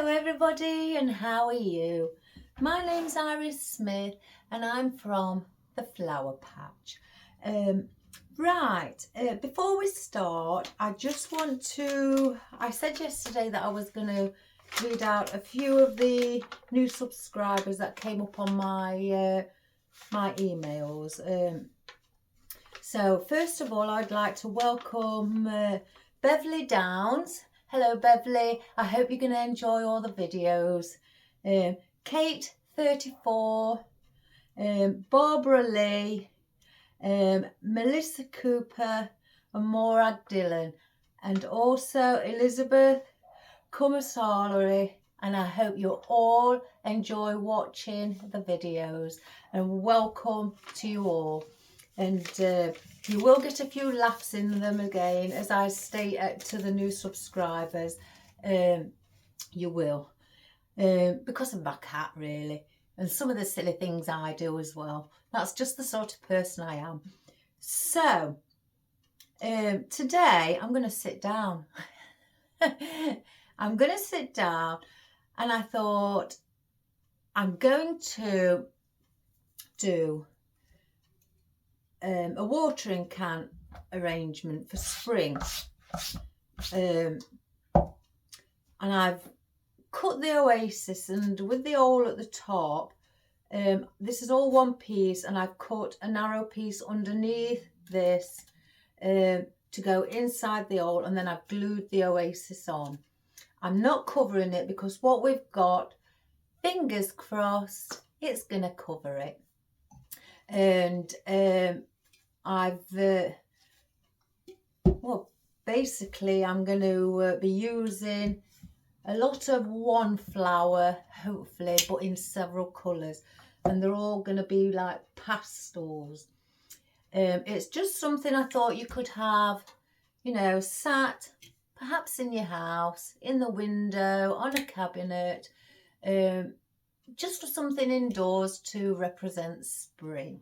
Hello everybody, and how are you? My name's Iris Smith and I'm from the Flower Patch. Before we start, I said yesterday that I was going to read out a few of the new subscribers that came up on my emails. So first of all, I'd like to welcome Beverly Downs. Hello Beverly, I hope you're going to enjoy all the videos. Kate 34, Barbara Lee, Melissa Cooper and Morag Dillon, and also Elizabeth Kumasalari, and I hope you all enjoy watching the videos, and welcome to you all. And you will get a few laughs in them again, as I state to the new subscribers. You will, because of my cat really, and some of the silly things I do as well. That's just the sort of person I am. So today I'm going to sit down. I'm going to sit down, and I thought I'm going to do a watering can arrangement for spring, and I've cut the Oasis, and with the awl at the top, this is all one piece, and I've cut a narrow piece underneath this to go inside the awl, and then I've glued the Oasis on. I'm not covering it because what we've got, fingers crossed, it's gonna cover it. And basically I'm going to be using a lot of one flower, hopefully, but in several colours, and they're all going to be like pastels. It's just something I thought you could have, you know, sat perhaps in your house, in the window, on a cabinet, just for something indoors to represent spring.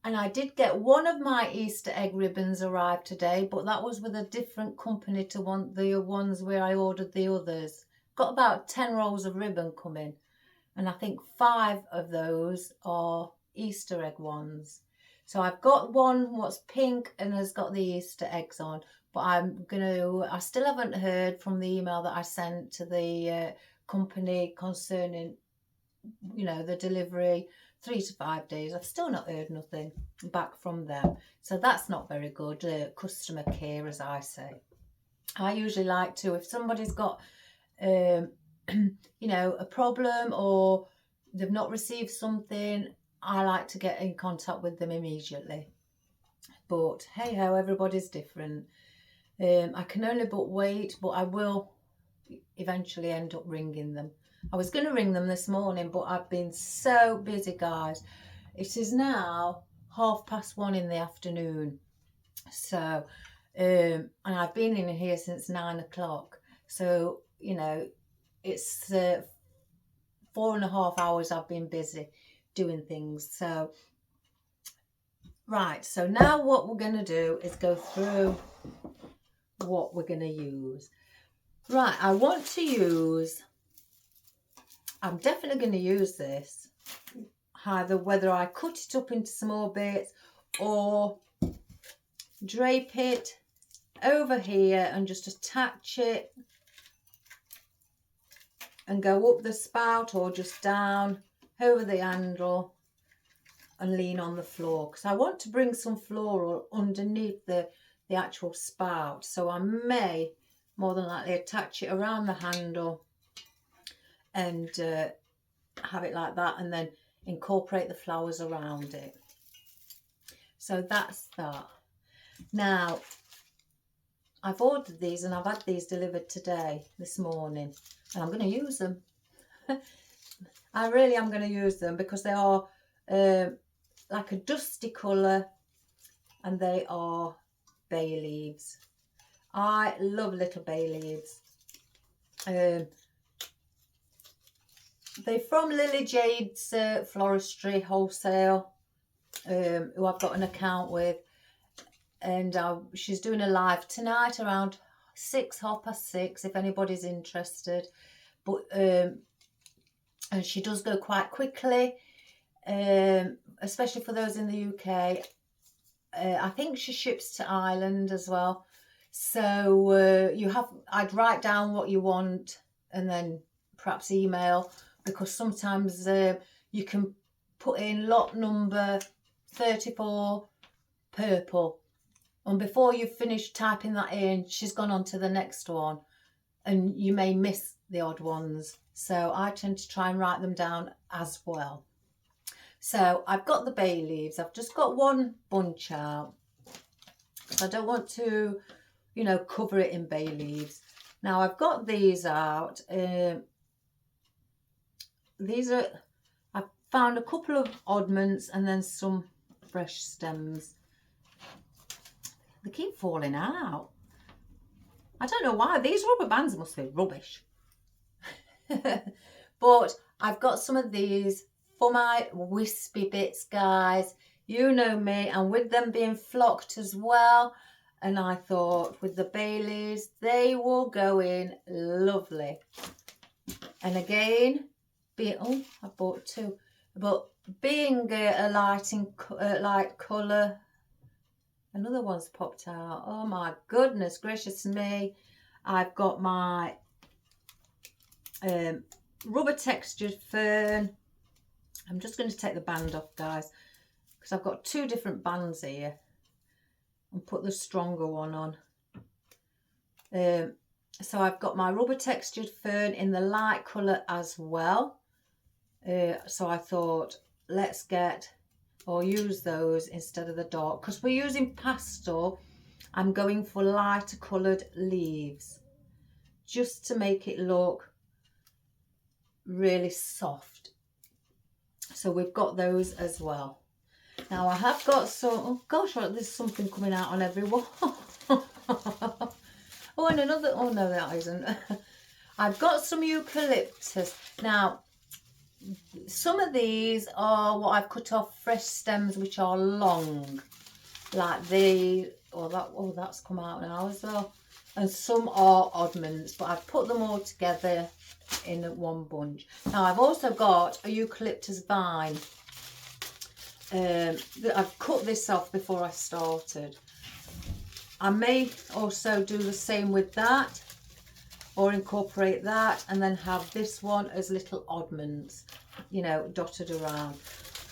And I did get one of my Easter egg ribbons arrived today, but that was with a different company to the ones where I ordered the others. Got about 10 rolls of ribbon coming, and I think 5 of those are Easter egg ones. So I've got one what's pink and has got the Easter eggs on, but I still haven't heard from the email that I sent to the company concerning, you know, the delivery, 3 to 5 days. I've still not heard nothing back from them, so that's not very good customer care, as I say. I usually like to, if somebody's got you know, a problem or they've not received something, I like to get in contact with them immediately. But hey ho, everybody's different. I can only but wait, but I will eventually end up ringing them. I was going to ring them this morning, but I've been so busy, guys. It is now 1:30 in the afternoon. So, and I've been in here since 9 o'clock. So, you know, it's 4.5 hours I've been busy doing things. So, right. So now what we're going to do is go through what we're going to use. Right. I'm definitely going to use this, either whether I cut it up into small bits or drape it over here and just attach it and go up the spout, or just down over the handle and lean on the floor, because I want to bring some floral underneath the actual spout. So I may more than likely attach it around the handle and have it like that, and then incorporate the flowers around it. So that's that. Now, I've ordered these and I've had these delivered this morning, and I'm going to use them. I really am going to use them because they are like a dusty colour, and they are bay leaves. I love little bay leaves. They're from Lily Jade's Floristry Wholesale, who I've got an account with, and she's doing a live tonight around 6:30 if anybody's interested. But and she does go quite quickly, especially for those in the UK. I think she ships to Ireland as well. So I'd write down what you want and then perhaps email, because sometimes you can put in lot number 34 purple, and before you've finished typing that in, she's gone on to the next one, and you may miss the odd ones. So I tend to try and write them down as well. So I've got the bay leaves. I've just got one bunch out. I don't want to, you know, cover it in bay leaves. Now I've got these out. These are, I've found a couple of oddments and then some fresh stems. They keep falling out. I don't know why. These rubber bands must be rubbish. But I've got some of these for my wispy bits, guys. You know me, and with them being flocked as well, and I thought with the bay leaves they will go in lovely. And again, I bought two, but being a light colour, another one's popped out. Oh my goodness gracious me. I've got my rubber textured fern. I'm just going to take the band off, guys, because I've got two different bands here, and put the stronger one on. So I've got my rubber textured fern in the light colour as well. So I thought, let's get or use those instead of the dark, because we're using pastel. I'm going for lighter coloured leaves just to make it look really soft. So we've got those as well. Now I have got some, oh gosh, there's something coming out on every wall. Oh, and another, oh no, that isn't. I've got some eucalyptus. Now, some of these are what I've cut off fresh stems, which are long, like the, that's come out now as well. And some are oddments, but I've put them all together in one bunch. Now I've also got a eucalyptus vine. I've cut this off before I started. I may also do the same with that, or incorporate that and then have this one as little oddments, you know, dotted around.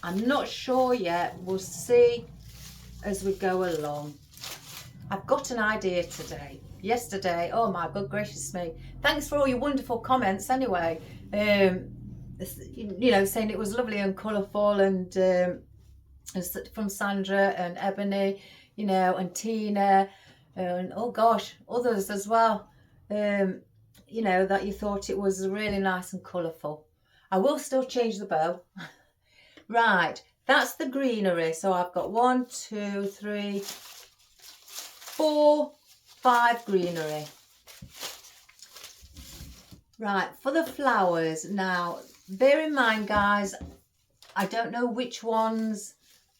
I'm not sure yet. We'll see as we go along. I've got an idea today. Yesterday, oh my good gracious me, thanks for all your wonderful comments anyway, you know, saying it was lovely and colourful, and from Sandra and Ebony, you know, and Tina, and oh gosh, others as well, you know, that you thought it was really nice and colourful. I will still change the bow. Right, that's the greenery. So I've got 1, 2, 3, 4, 5 greenery. Right, for the flowers, now bear in mind, guys, I don't know which ones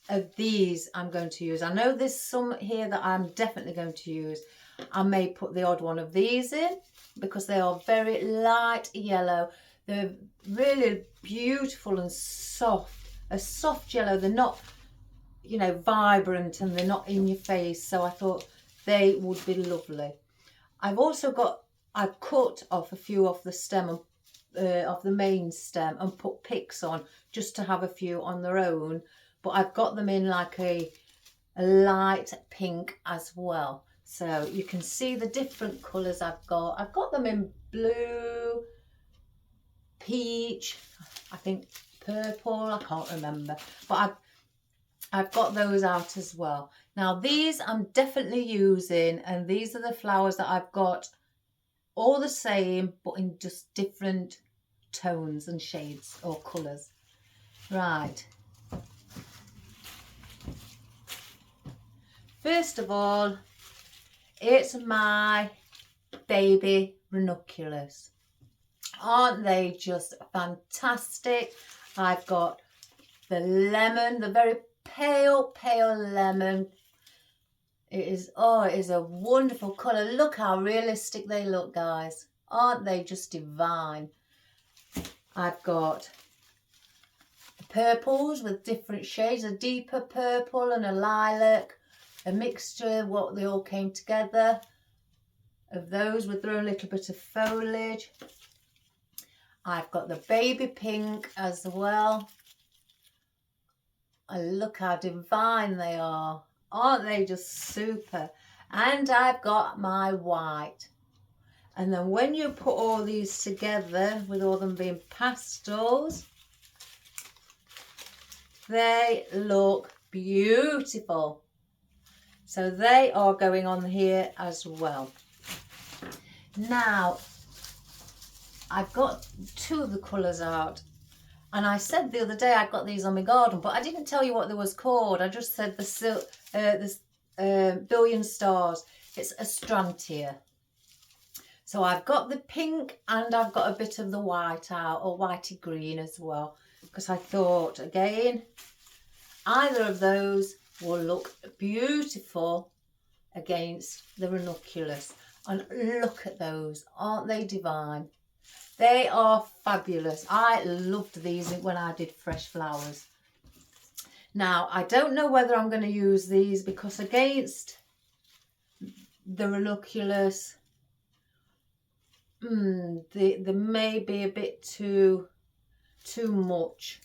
of these I'm going to use. I know there's some here that I'm definitely going to use. I may put the odd one of these in because they are very light yellow. They're really beautiful and soft, a soft yellow. They're not, you know, vibrant, and they're not in your face, so I thought they would be lovely. I've also got, I've cut off a few off the stem of the main stem and put picks on just to have a few on their own, but I've got them in like a light pink as well, so you can see the different colours I've got them in blue, peach, I think purple, I can't remember, but I've got those out as well. Now these I'm definitely using, and these are the flowers that I've got all the same but in just different tones and shades or colours. Right, first of all, it's my baby ranunculus. Aren't they just fantastic? I've got the lemon, the very pale lemon. It is, oh, it is a wonderful colour. Look how realistic they look, guys. Aren't they just divine? I've got purples with different shades, a deeper purple and a lilac, a mixture, what they all came together of those with their own little bit of foliage. I've got the baby pink as well. And look how divine they are. Aren't they just super? And I've got my white. And then when you put all these together, with all them being pastels, they look beautiful. So they are going on here as well. Now, I've got two of the colours out. And I said the other day I got these on my garden, but I didn't tell you what they was called. I just said the Billion Stars. It's Astrantia. So I've got the pink and I've got a bit of the white out, or whitey green as well. Because I thought, again, either of those will look beautiful against the ranunculus. And look at those, aren't they divine? They are fabulous. I loved these when I did fresh flowers. Now, I don't know whether I'm going to use these because against the ranunculus, they may be a bit too much,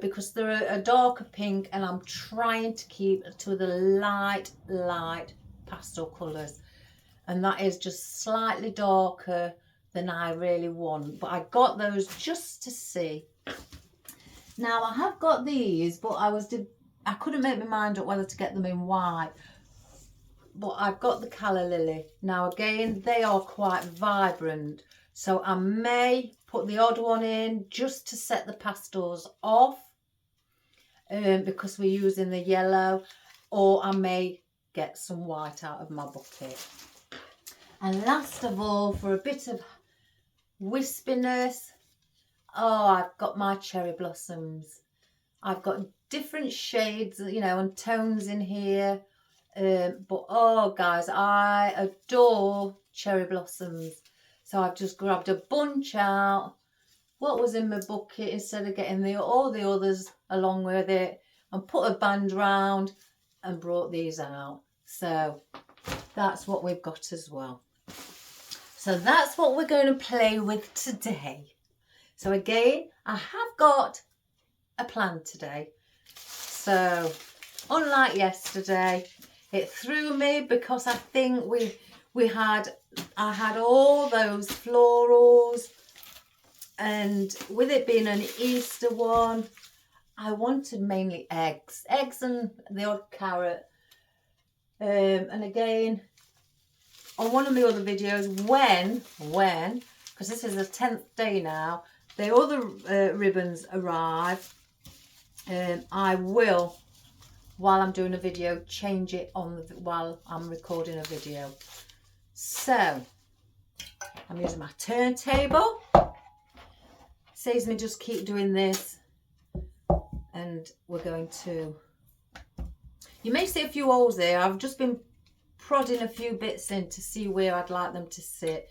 because they're a darker pink and I'm trying to keep to the light pastel colours, and that is just slightly darker than I really want. But I got those just to see. Now I have got these, but I couldn't make my mind up whether to get them in white. But I've got the Calla Lily. Now again, they are quite vibrant, so I may put the odd one in just to set the pastels off, because we're using the yellow, or I may get some white out of my bucket. And last of all, for a bit of wispiness, oh, I've got my cherry blossoms. I've got different shades, you know, and tones in here. But oh guys, I adore cherry blossoms. So I've just grabbed a bunch out, what was in my bucket, instead of getting all the others along with it, and put a band round and brought these out. So that's what we've got as well. So that's what we're going to play with today. So again, I have got a plan today. So unlike yesterday, it threw me because I think I had all those florals, and with it being an Easter one, I wanted mainly eggs and the odd carrot. And again, on one of my other videos, because this is the 10th day now, the other ribbons arrive, I will, while I'm doing a video, change it while I'm recording a video. So I'm using my turntable. Saves me just keep doing this, and we're going to, you may see a few holes there. I've just been prodding a few bits in to see where I'd like them to sit.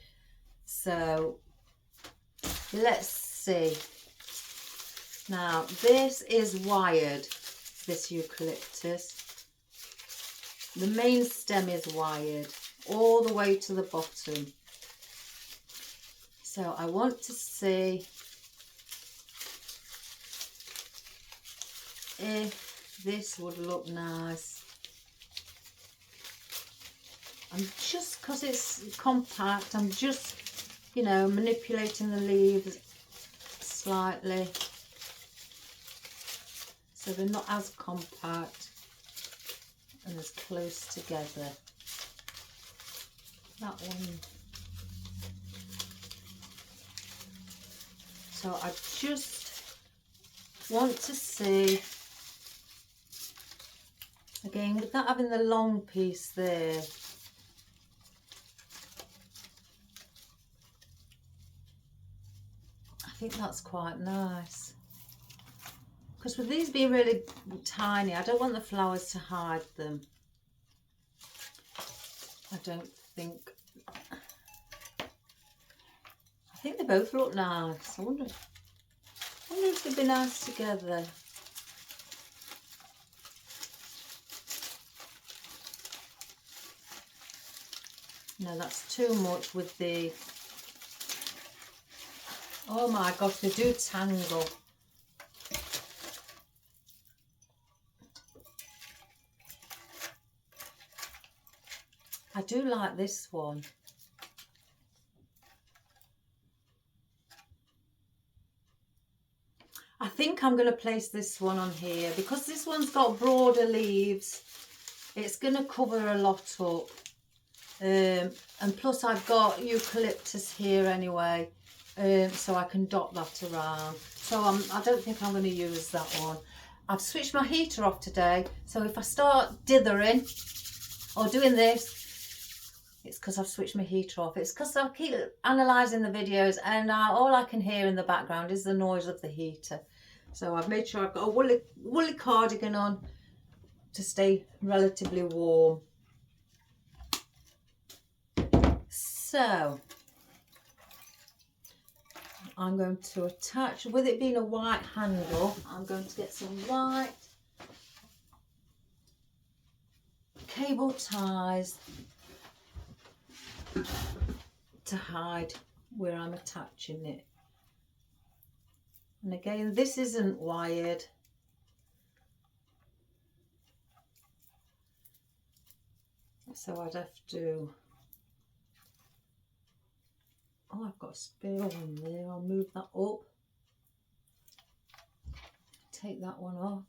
So let's see. Now this is wired, this eucalyptus. The main stem is wired all the way to the bottom. So I want to see if this would look nice. I'm just, because it's compact, I'm just, you know, manipulating the leaves slightly so they're not as compact and as close together. That one. So I just want to see, again, with not having the long piece there, I think that's quite nice. Because with these being really tiny, I don't want the flowers to hide them. I don't think. I think they both look nice. I wonder if they'd be nice together. No, that's too much with the... Oh my gosh, they do tangle. I do like this one. I think I'm going to place this one on here because this one's got broader leaves. It's going to cover a lot up. And plus I've got eucalyptus here anyway, so I can dot that around. So I don't think I'm going to use that one. I've switched my heater off today, so if I start dithering or doing this, it's because I've switched my heater off. It's because I keep analysing the videos and all I can hear in the background is the noise of the heater. So I've made sure I've got a woolly cardigan on to stay relatively warm. So I'm going to attach, with it being a white handle, I'm going to get some white cable ties to hide where I'm attaching it. And again, this isn't wired. So I'd have to... Oh, I've got a spare one there. I'll move that up. Take that one off.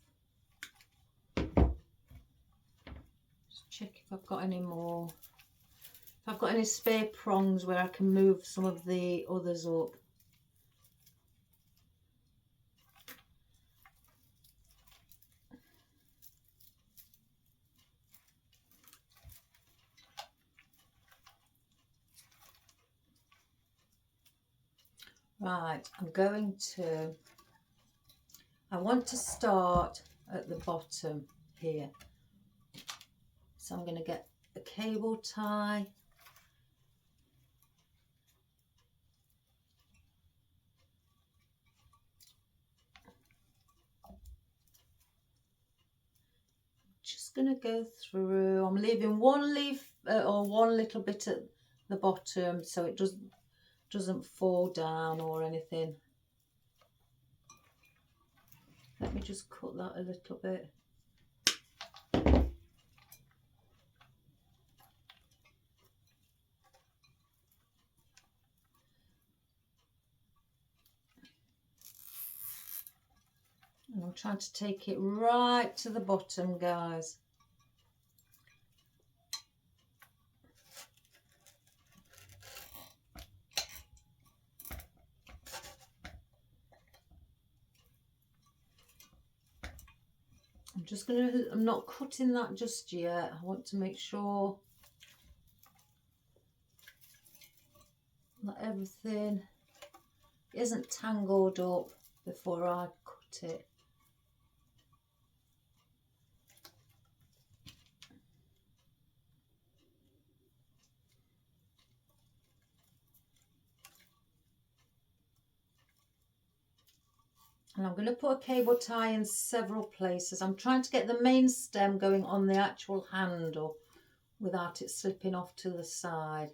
Just check if I've got any more. If I've got any spare prongs where I can move some of the others up. Right, I want to start at the bottom here. So I'm going to get a cable tie. Just going to go through. I'm leaving one leaf or one little bit at the bottom so it doesn't fall down or anything. Let me just cut that a little bit. And I'm trying to take it right to the bottom, guys. I'm not cutting that just yet. I want to make sure that everything isn't tangled up before I cut it. And I'm going to put a cable tie in several places. I'm trying to get the main stem going on the actual handle without it slipping off to the side.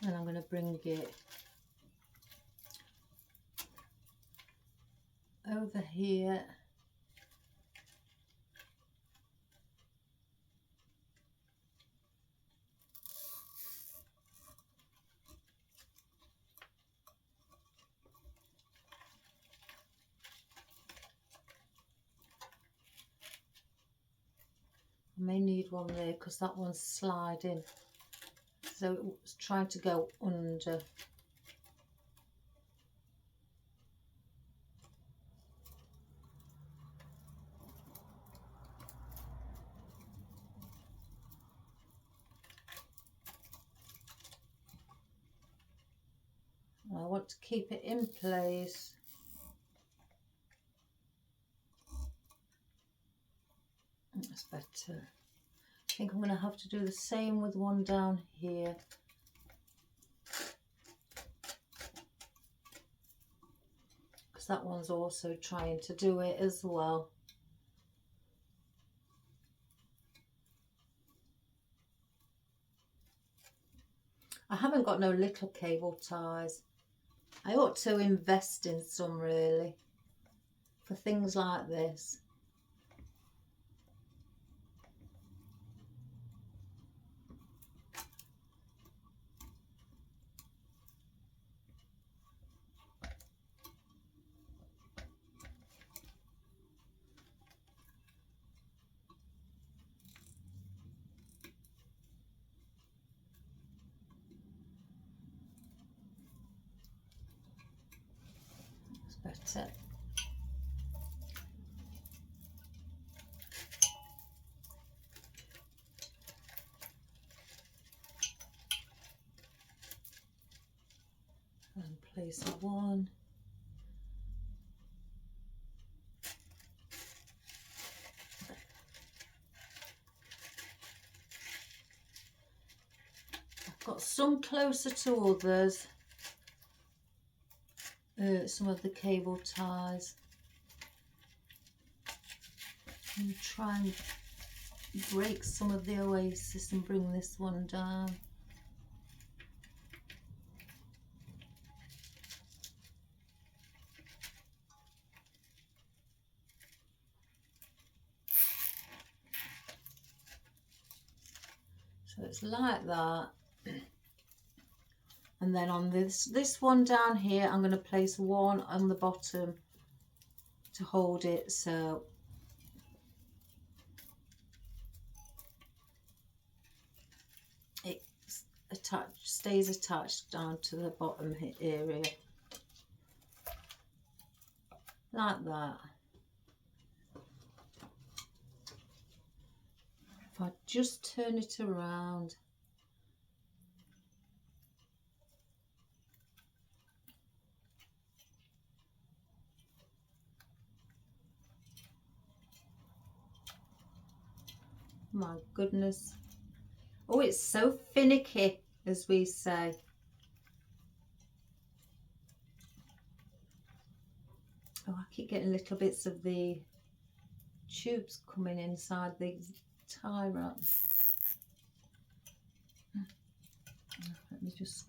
And I'm going to bring it over here. I may need one there because that one's sliding. So it's trying to go under. but to keep it in place, that's better. I think I'm going to have to do the same with one down here. Because that one's also trying to do it as well. I haven't got no little cable ties. I ought to invest in some really for things like this. It's better. And place one. I've got some closer to others. Some of the cable ties. And try and break some of the Oasis and bring this one down. So it's like that. And then on this one down here, I'm going to place one on the bottom to hold it, so it stays attached down to the bottom area, like that. If I just turn it around, my goodness. Oh, it's so finicky, as we say. Oh, I keep getting little bits of the tubes coming inside the tie wrap. Let me just...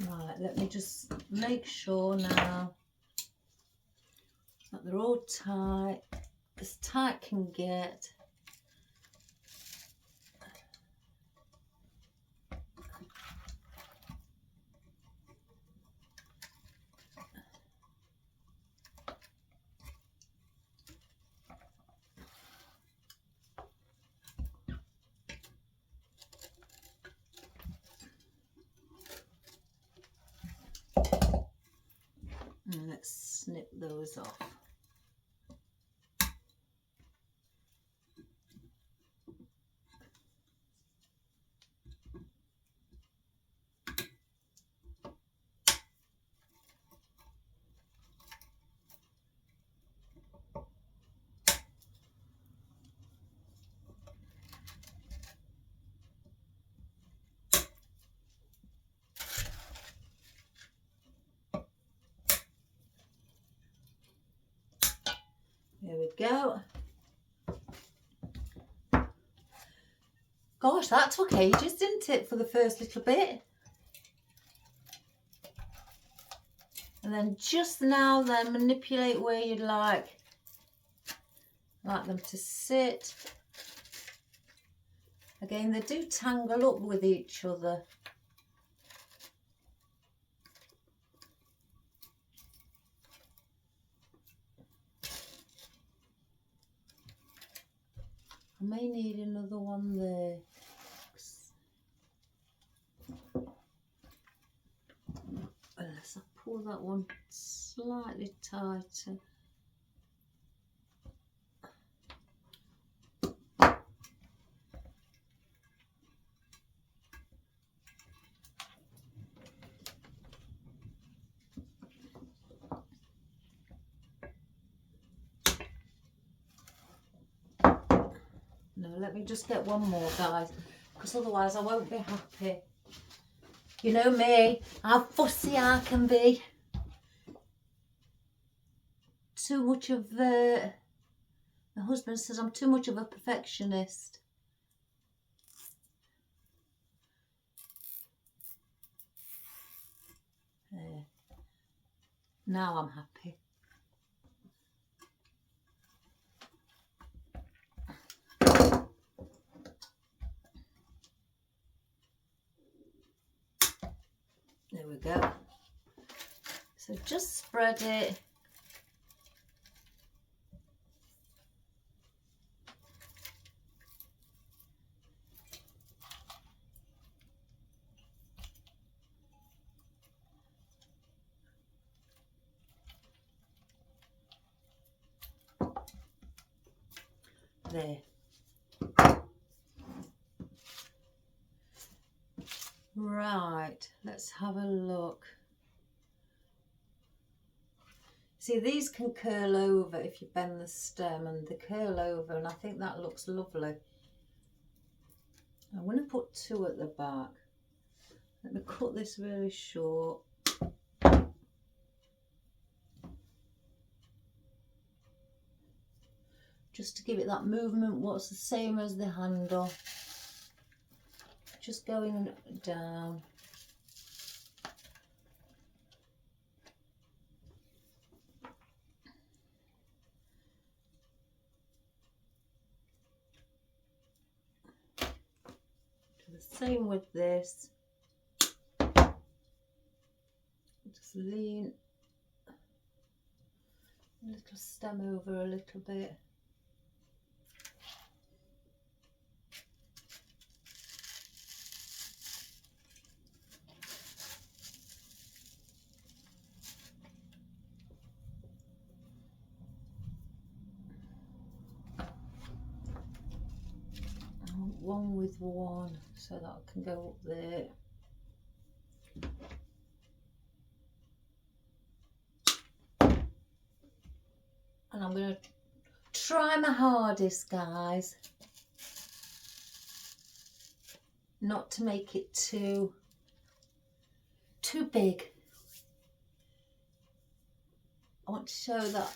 Right, let me just make sure now that they're all tight, as tight can get. And let's snip those off. There we go. Gosh, that took ages, didn't it, for the first little bit? And then just now, then manipulate where you'd like them to sit. Again, they do tangle up with each other. I may need another one there. Unless I pull pull that one slightly tighter. No, let me just get one more, guys, because otherwise I won't be happy. You know me, how fussy I can be. Too much of my husband says I'm too much of a perfectionist. There. Now I'm happy. There we go. So just spread it. There. Right, let's have a look. See, these can curl over if you bend the stem, and they curl over, and I think that looks lovely. I'm going to put 2 at the back. Let me cut this really short. Just to give it that movement, what's the same as the handle. Just going down. Do the same with this. Just lean a little stem over a little bit. One with one, so that I can go up there. And I'm going to try my hardest, guys, not to make it too big. I want to show that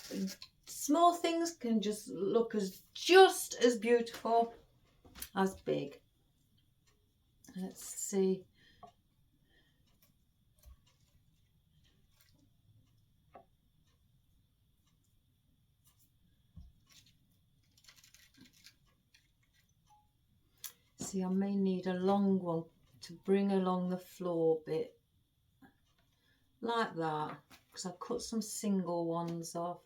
small things can just look just as beautiful as big. Let's see. See, I may need a long one to bring along the floor bit, like that, because I cut some single ones off.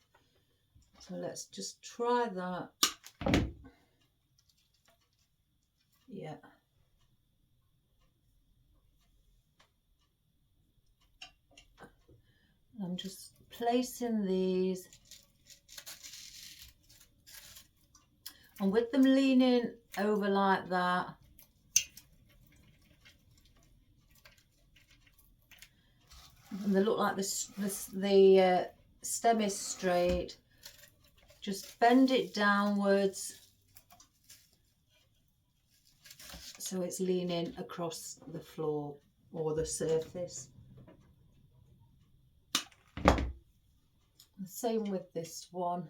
So let's just try that. Yeah. I'm just placing these, and with them leaning over like that, and they look like the stem is straight, just bend it downwards so it's leaning across the floor or the surface. The same with this one.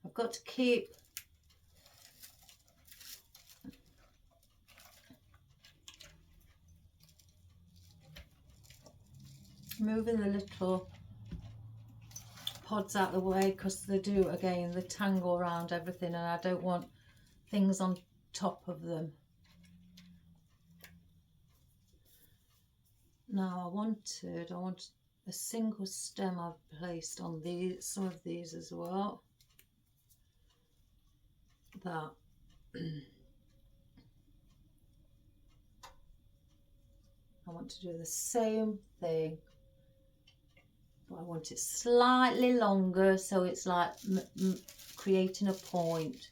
I've got to keep moving the little pods out of the way, because they do, again, they tangle around everything, and I don't want things on top of them. Now I want a single stem I've placed on some of these as well. that. I want to do the same thing, but I want it slightly longer, so it's like creating a point.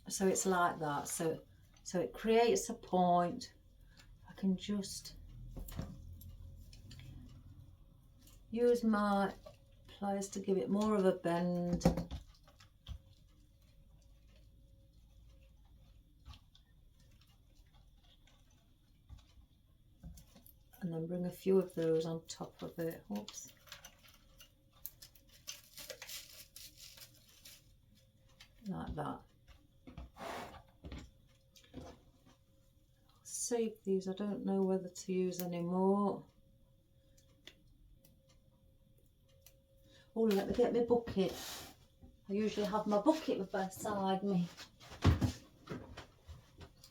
So it's like that, so it creates a point. I can just use my pliers to give it more of a bend. And then bring a few of those on top of it. Oops. Like that. Save these. I don't know whether to use any more. Oh, let me get my bucket. I usually have my bucket beside me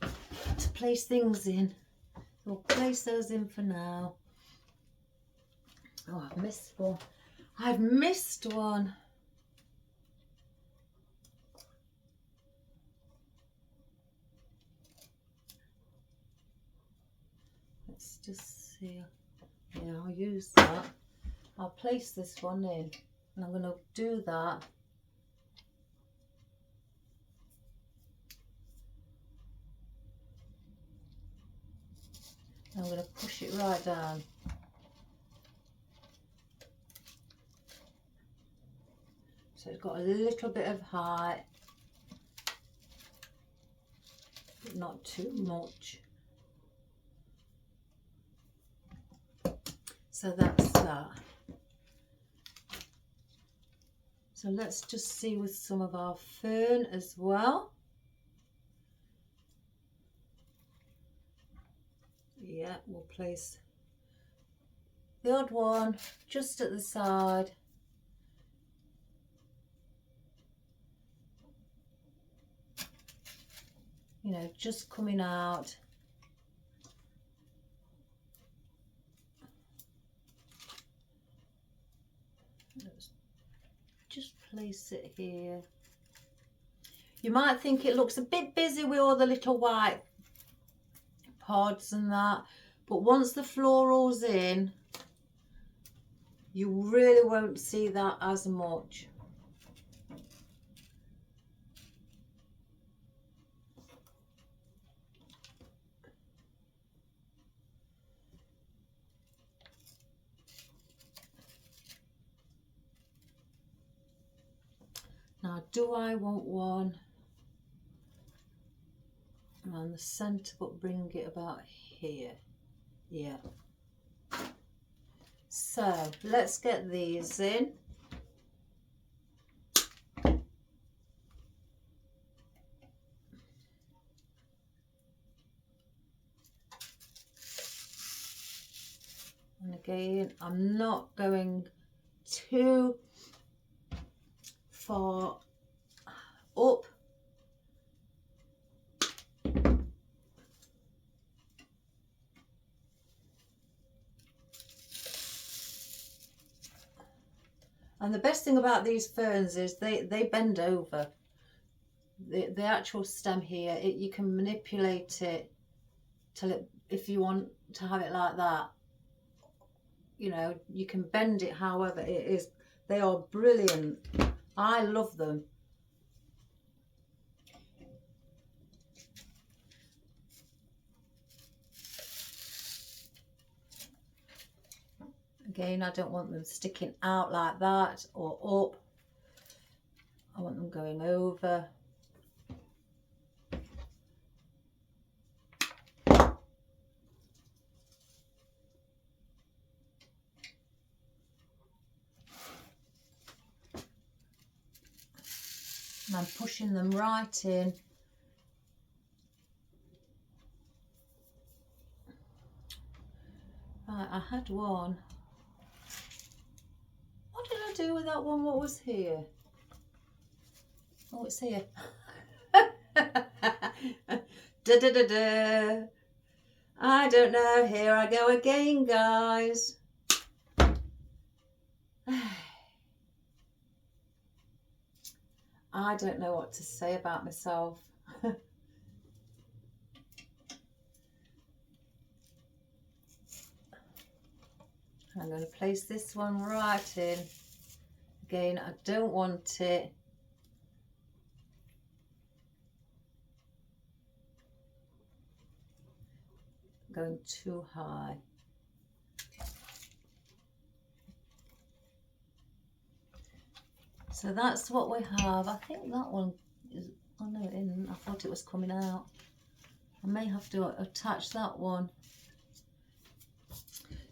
to place things in. We'll place those in for now. Oh, I've missed one. I've missed one. Let's just see. Yeah, I'll use that. I'll place this one in, and I'm going to do that. I'm going to push it right down. So it's got a little bit of height, but not too much. So that's that. So let's just see with some of our fern as well. Yeah, we'll place the odd one just at the side. You know, just coming out. Let's just place it here. You might think it looks a bit busy with all the little white pods and that, but once the floral's in, you really won't see that as much. Now, do I want one around the centre but bring it about here? Yeah. So let's get these in. And again, I'm not going too far up. And the best thing about these ferns is they bend over. The actual stem here, you can manipulate it till it, if you want to have it like that, you know, you can bend it however it is. They are brilliant. I love them. Again, I don't want them sticking out like that or up. I want them going over. And I'm pushing them right in. Right, I had one. What did I do with that one? What was here? Oh, it's here. Da da da da. I don't know. Here I go again, guys. I don't know what to say about myself. I'm going to place this one right in. Again, I don't want it going too high. So that's what we have. I think that one is, oh no it isn't, I thought it was coming out. I may have to attach that one.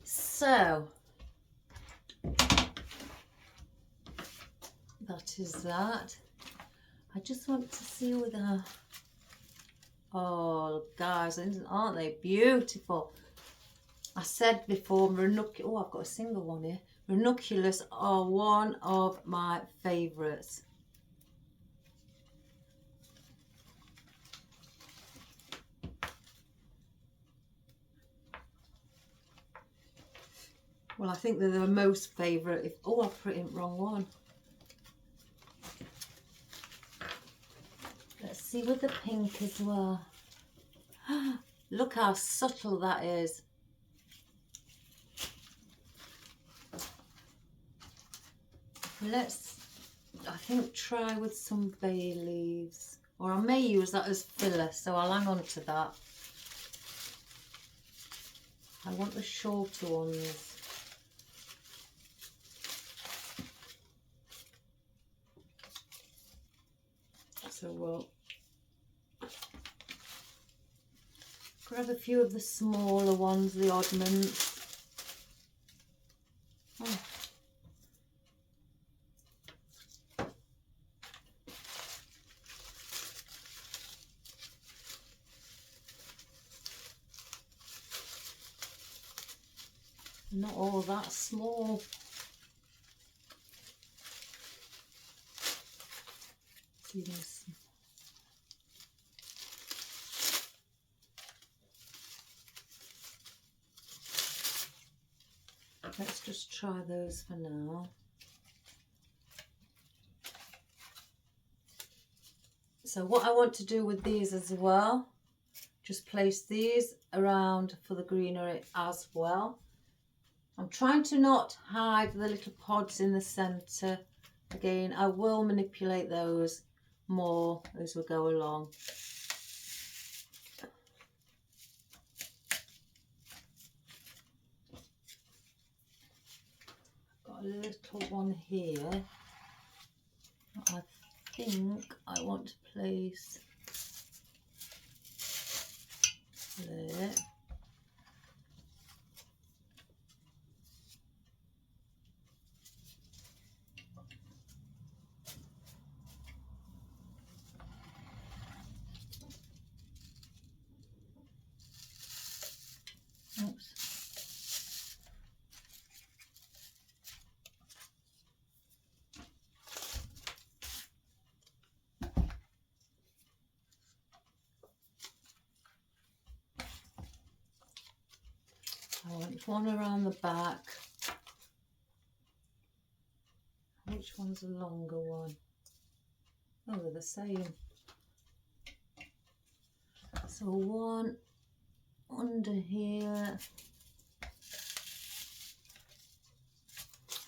So that is that. I just want to see with her. Oh guys, aren't they beautiful? I said before, oh, I've got a single one here. Ranunculus are one of my favourites. Well, I think they're the most favourite. Oh, I put in the wrong one. Let's see with the pink as well. Look how subtle that is. Let's, I think, try with some bay leaves. Or I may use that as filler, so I'll hang on to that. I want the shorter ones. So we'll grab a few of the smaller ones, the oddments. Oh. Not all that small. See this. Let's just try those for now. So what I want to do with these as well, just place these around for the greenery as well. I'm trying to not hide the little pods in the centre. Again, I will manipulate those more as we go along. Got a little one here. I think I want to place there. Oops. I want one around the back. Which one's a longer one? Oh, they're the same. So one under here.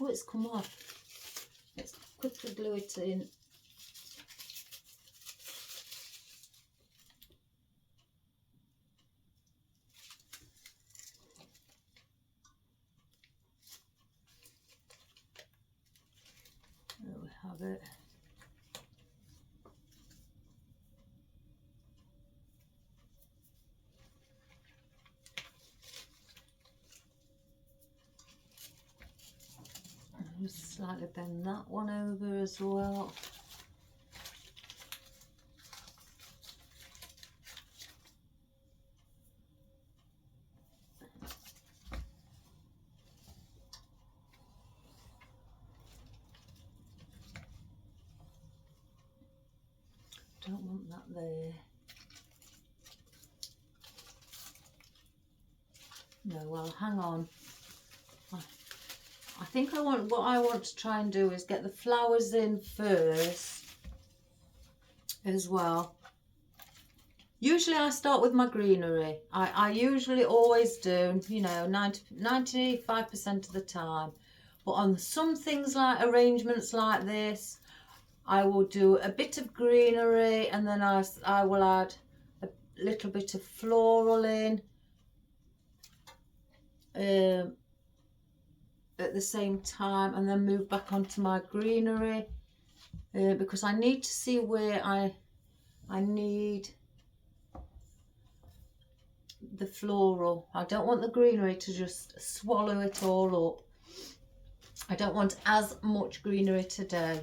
Oh, it's come off. Let's quickly glue it in. There we have it. Just slightly bend that one over as well. Don't want that there. No, well, hang on. I think what I want to try and do is get the flowers in first as well. Usually I start with my greenery. I usually always do, you know, 95% of the time. But on some things like arrangements like this, I will do a bit of greenery and then I will add a little bit of floral in at the same time, and then move back onto my greenery because I need to see where I need the floral. I don't want the greenery to just swallow it all up. I don't want as much greenery today.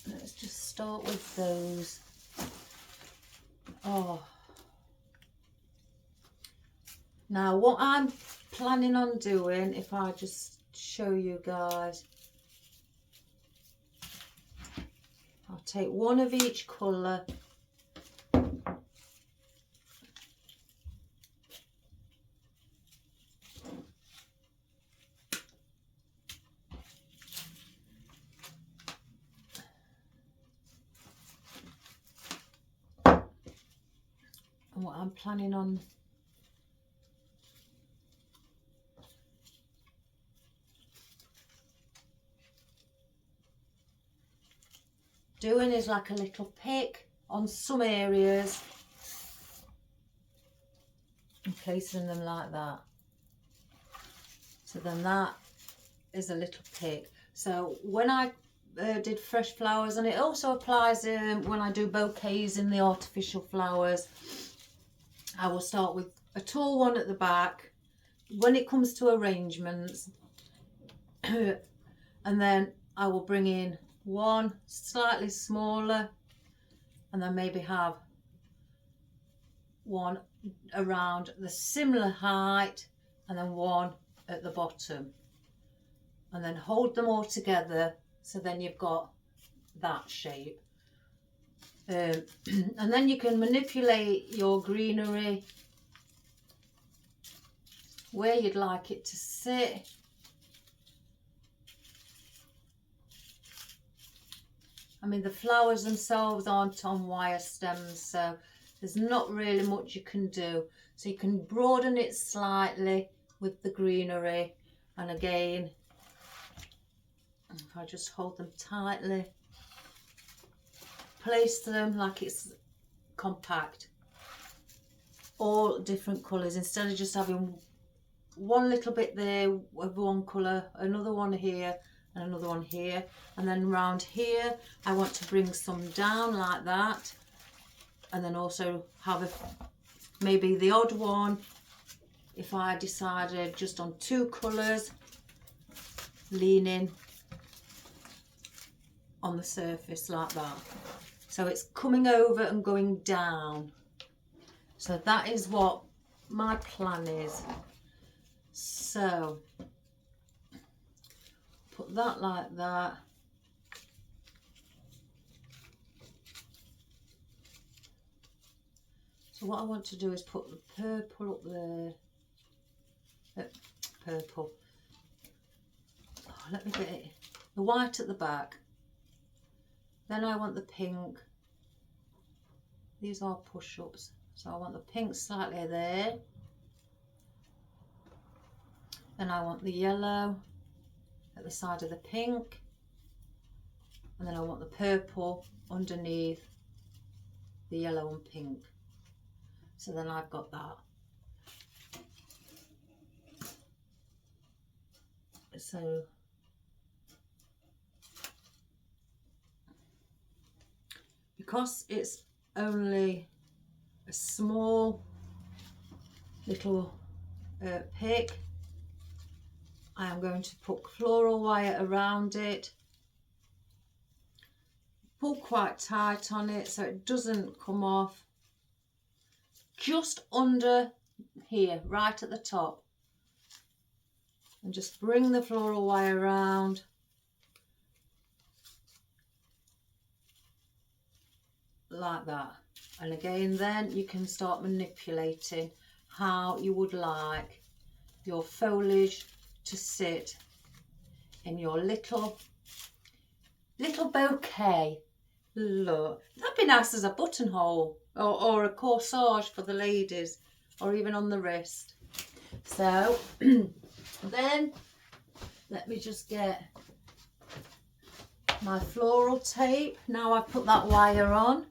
Let's just start with those. Oh, now what I'm planning on doing, if I just show you guys, I'll take one of each colour. And what I'm planning on doing is like a little pick on some areas and placing them like that. So then that is a little pick. So when I did fresh flowers, and it also applies when I do bouquets in the artificial flowers, I will start with a tall one at the back when it comes to arrangements and then I will bring in one slightly smaller and then maybe have one around the similar height and then one at the bottom, and then hold them all together so then you've got that shape. And then you can manipulate your greenery where you'd like it to sit. I mean, the flowers themselves aren't on wire stems, so there's not really much you can do. So you can broaden it slightly with the greenery, and again, if I just hold them tightly, place them like it's compact, all different colours, instead of just having one little bit there of one colour, another one here and another one here, and then round here I want to bring some down like that, and then also have maybe the odd one if I decided just on two colours leaning on the surface like that. So it's coming over and going down. So that is what my plan is. So put that like that. So what I want to do is put the purple up there. Purple. Oh, let me get it. The white at the back. Then I want the pink. These are push-ups. So I want the pink slightly there. Then I want the yellow at the side of the pink. And then I want the purple underneath the yellow and pink. So then I've got that. So because it's only a small little pick, I am going to put floral wire around it, pull quite tight on it so it doesn't come off, just under here, right at the top, and just bring the floral wire around like that. And again, then you can start manipulating how you would like your foliage to sit in your little bouquet. Look, that'd be nice as a buttonhole or a corsage for the ladies, or even on the wrist. So then let me just get my floral tape. Now I've put that wire on,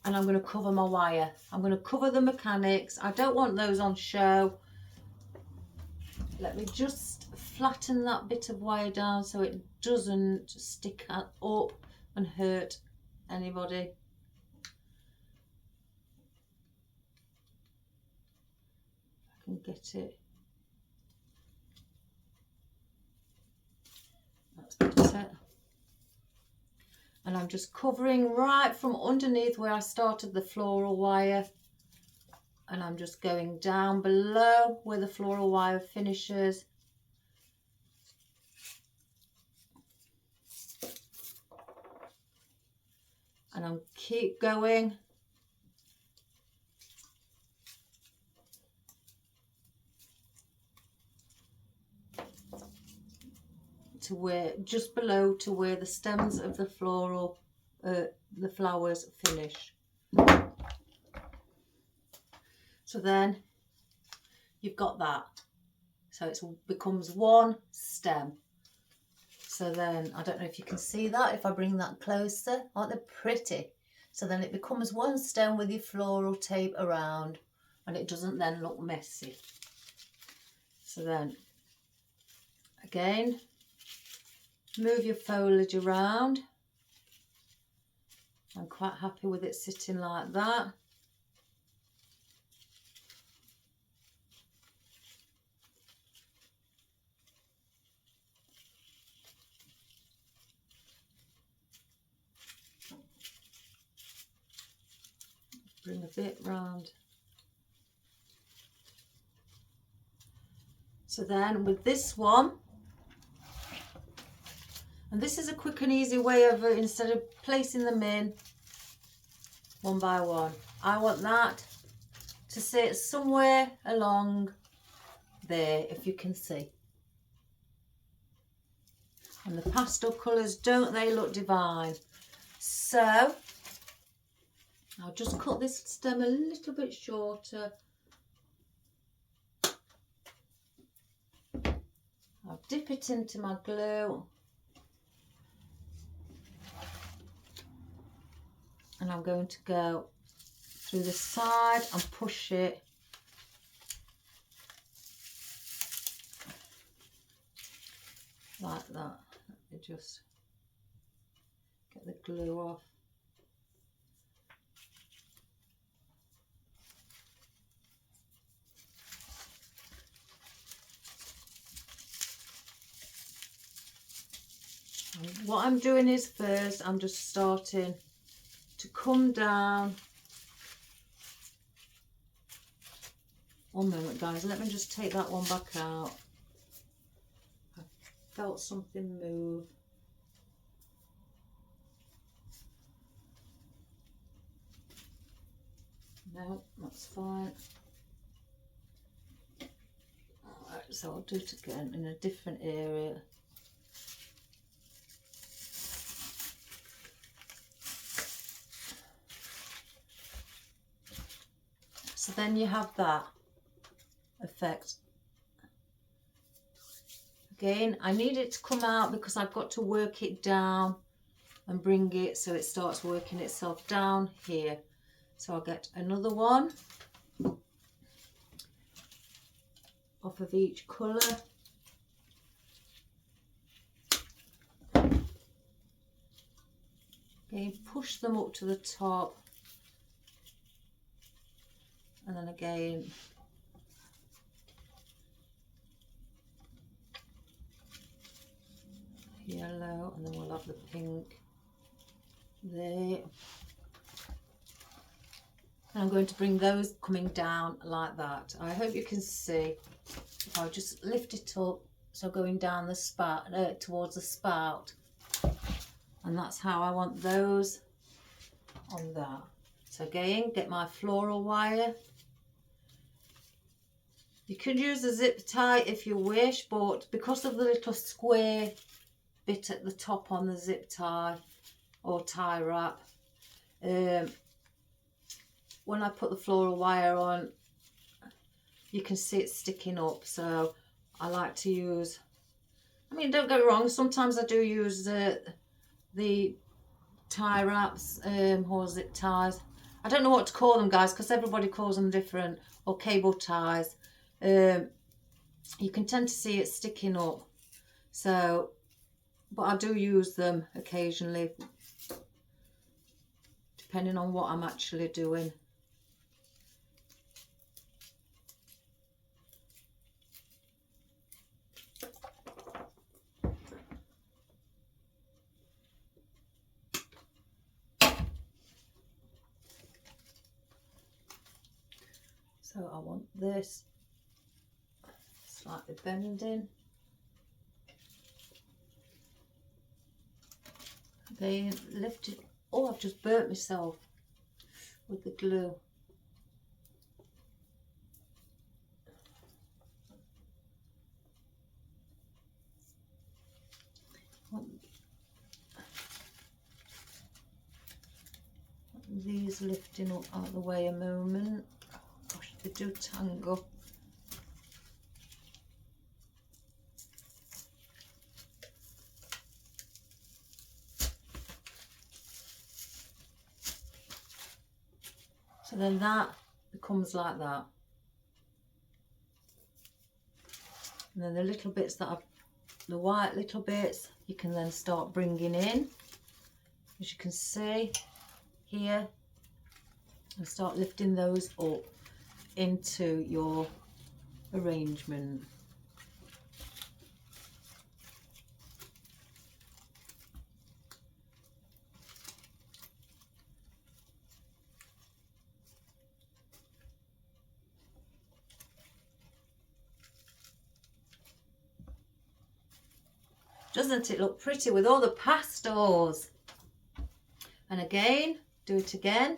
and I'm going to cover my wire. I'm going to cover the mechanics. I don't want those on show. Let me just flatten that bit of wire down so it doesn't stick up and hurt anybody. I can get it. That's better. And I'm just covering right from underneath where I started the floral wire, and I'm just going down below where the floral wire finishes. And I'm keep going to where, just below to where the stems of the floral, the flowers finish. So then you've got that. So it becomes one stem. So then, I don't know if you can see that, if I bring that closer, aren't they pretty? So then it becomes one stem with your floral tape around, and it doesn't then look messy. So then, again, move your foliage around. I'm quite happy with it sitting like that. Bring a bit round. So then with this one, and this is a quick and easy way of, instead of placing them in one by one, I want that to sit somewhere along there, if you can see. And the pastel colours, don't they look divine? So I'll just cut this stem a little bit shorter. I'll dip it into my glue. And I'm going to go through the side and push it like that. Let me just get the glue off. And what I'm doing is, first I'm just starting to come down. One moment guys, let me just take that one back out. I felt something move. No, that's fine. Alright, so I'll do it again in a different area. So then you have that effect. Again, I need it to come out because I've got to work it down and bring it so it starts working itself down here. So I'll get another one off of each colour. Again, push them up to the top. And then again, yellow, and then we'll have the pink there. And I'm going to bring those coming down like that. I hope you can see. If I just lift it up, so going down the spout, towards the spout. And that's how I want those on that. So again, get my floral wire. You could use a zip tie if you wish, but because of the little square bit at the top on the zip tie or tie wrap, when I put the floral wire on, you can see it sticking up. So I like to use, I mean, don't get me wrong, sometimes I do use the tie wraps or zip ties. I don't know what to call them, guys, because everybody calls them different, or cable ties. You can tend to see it sticking up. So, but I do use them occasionally, depending on what I'm actually doing. So I want this slightly bending. Again, lift it. Oh, I've just burnt myself with the glue. These lifting up out of the way a moment. Gosh, they do tangle. So then that becomes like that. And then the little bits that I've, the white little bits, you can then start bringing in, as you can see here, and start lifting those up into your arrangement. Doesn't it look pretty with all the pastels? And again, do it again.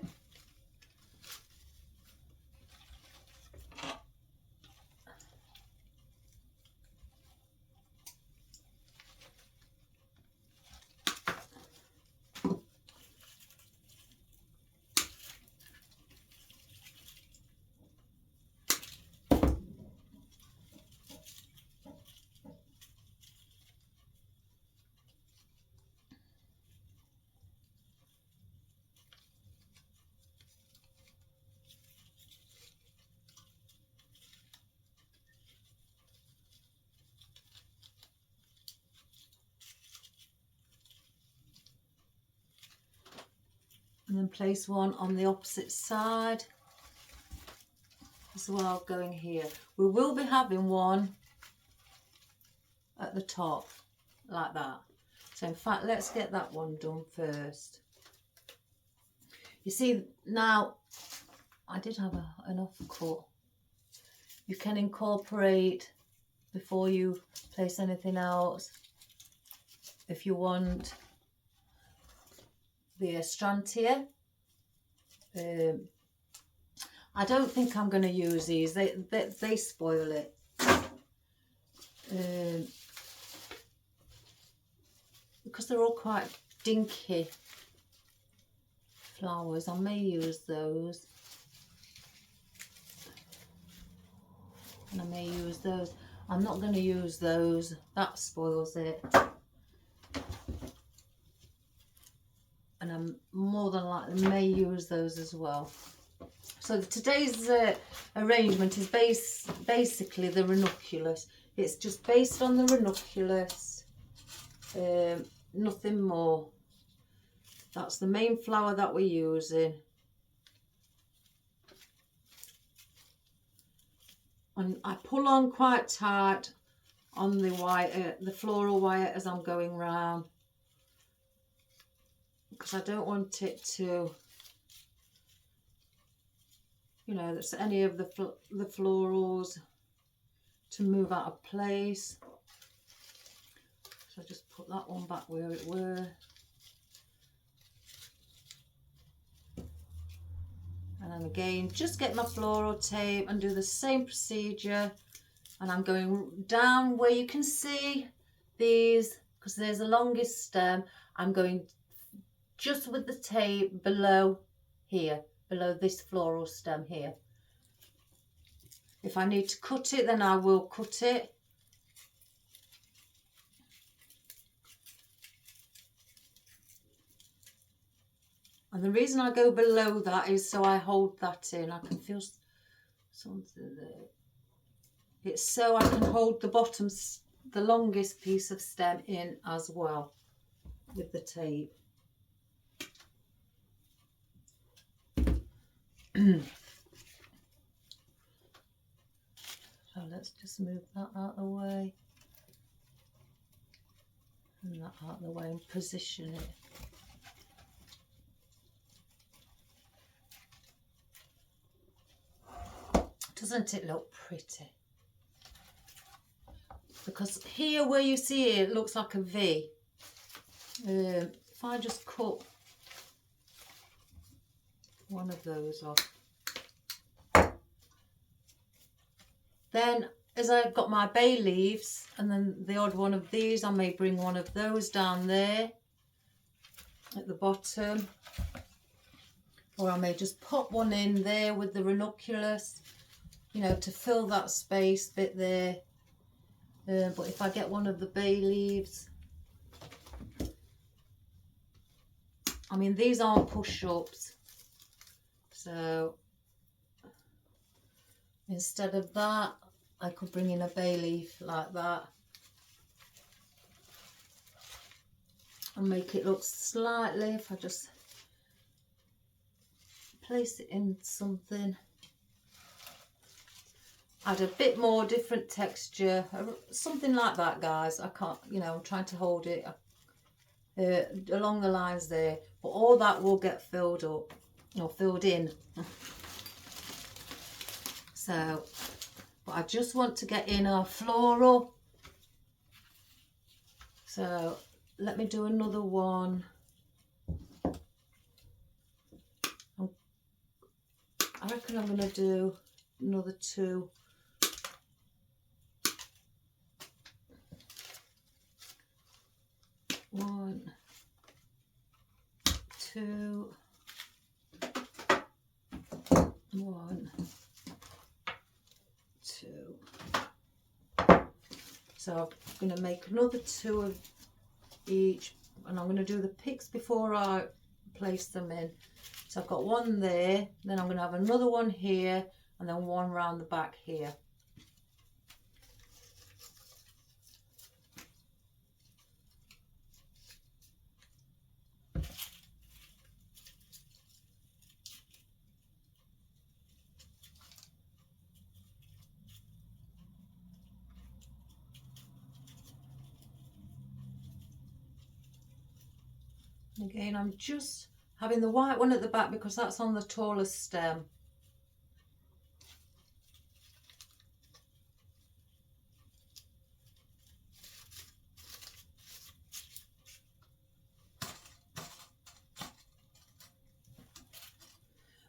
And then place one on the opposite side as well, going here. We will be having one at the top like that. So in fact, let's get that one done first. You see now, I did have an offcut. You can incorporate before you place anything else. If you want the Astrantia, I don't think I'm going to use these. They spoil it. Because they're all quite dinky flowers, I may use those. And I may use those. I'm not going to use those. That spoils it. And I'm more than likely may use those as well. So today's arrangement is basically the ranunculus. It's just based on the ranunculus, nothing more. That's the main flower that we're using. And I pull on quite tight on the wire, the floral wire, as I'm going round, because I don't want it to, you know, that's any of the florals to move out of place. So just put that one back where it were. then again, just get my floral tape and do the same procedure. And I'm going down where you can see these, because there's the longest stem. I'm going just with the tape below here, below this floral stem here. If I need to cut it, then I will cut it. And the reason I go below that is so I hold that in. I can feel something there. It's so I can hold the bottom, the longest piece of stem in as well with the tape. So let's just move that out of the way. And that out of the way and position it. Doesn't it look pretty? Because here where you see it, it looks like a V. If I just cut one of those off, then as I've got my bay leaves and then the odd one of these, I may bring one of those down there at the bottom, or I may just pop one in there with the ranunculus, you know, to fill that space bit there. But if I get one of the bay leaves, I mean, these aren't push-ups, so instead of that, I could bring in a bay leaf like that and make it look slightly, if I just place it in something, add a bit more different texture, something like that, guys. I can't, you know, I'm trying to hold it along the lines there, but all that will get filled up or filled in. So, but I just want to get in our floral. So let me do another one. I reckon I'm going to do another two. One, two, one, two. So I'm going to make another two of each, and I'm going to do the picks before I place them in. So I've got one there, then I'm going to have another one here, and then one round the back here. Again, I'm just having the white one at the back because that's on the tallest stem.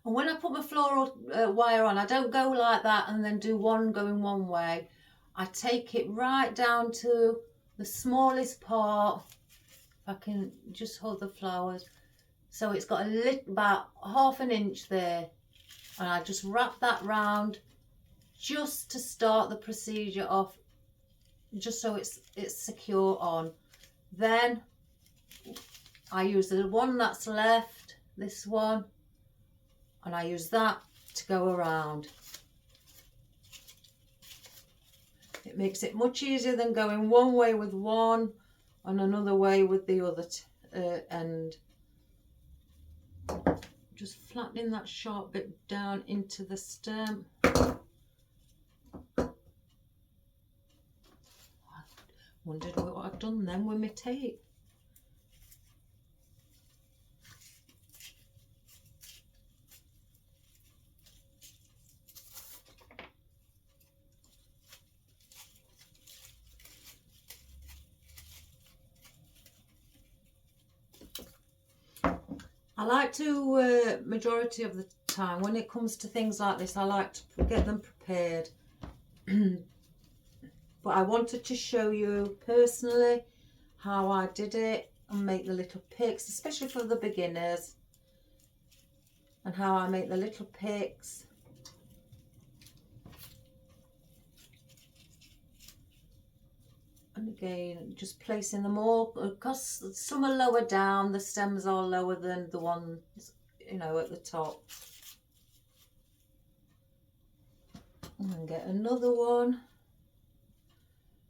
And when I put my floral wire on, I don't go like that and then do one going one way. I take it right down to the smallest part. I can just hold the flowers, so it's got a little, about ½ an inch there, and I just wrap that round just to start the procedure off, just so it's secure on. Then I use the one that's left, this one, and I use that to go around. It makes it much easier than going one way with one and another way with the other end. Just flattening that sharp bit down into the stem. I wondered what I've done then with my tape. I like to, majority of the time, when it comes to things like this, I like to get them prepared. But I wanted to show you personally how I did it and make the little picks, especially for the beginners, and how I make the little picks. And again, just placing them all, because some are lower down, the stems are lower than the ones, you know, at the top. And then get another one.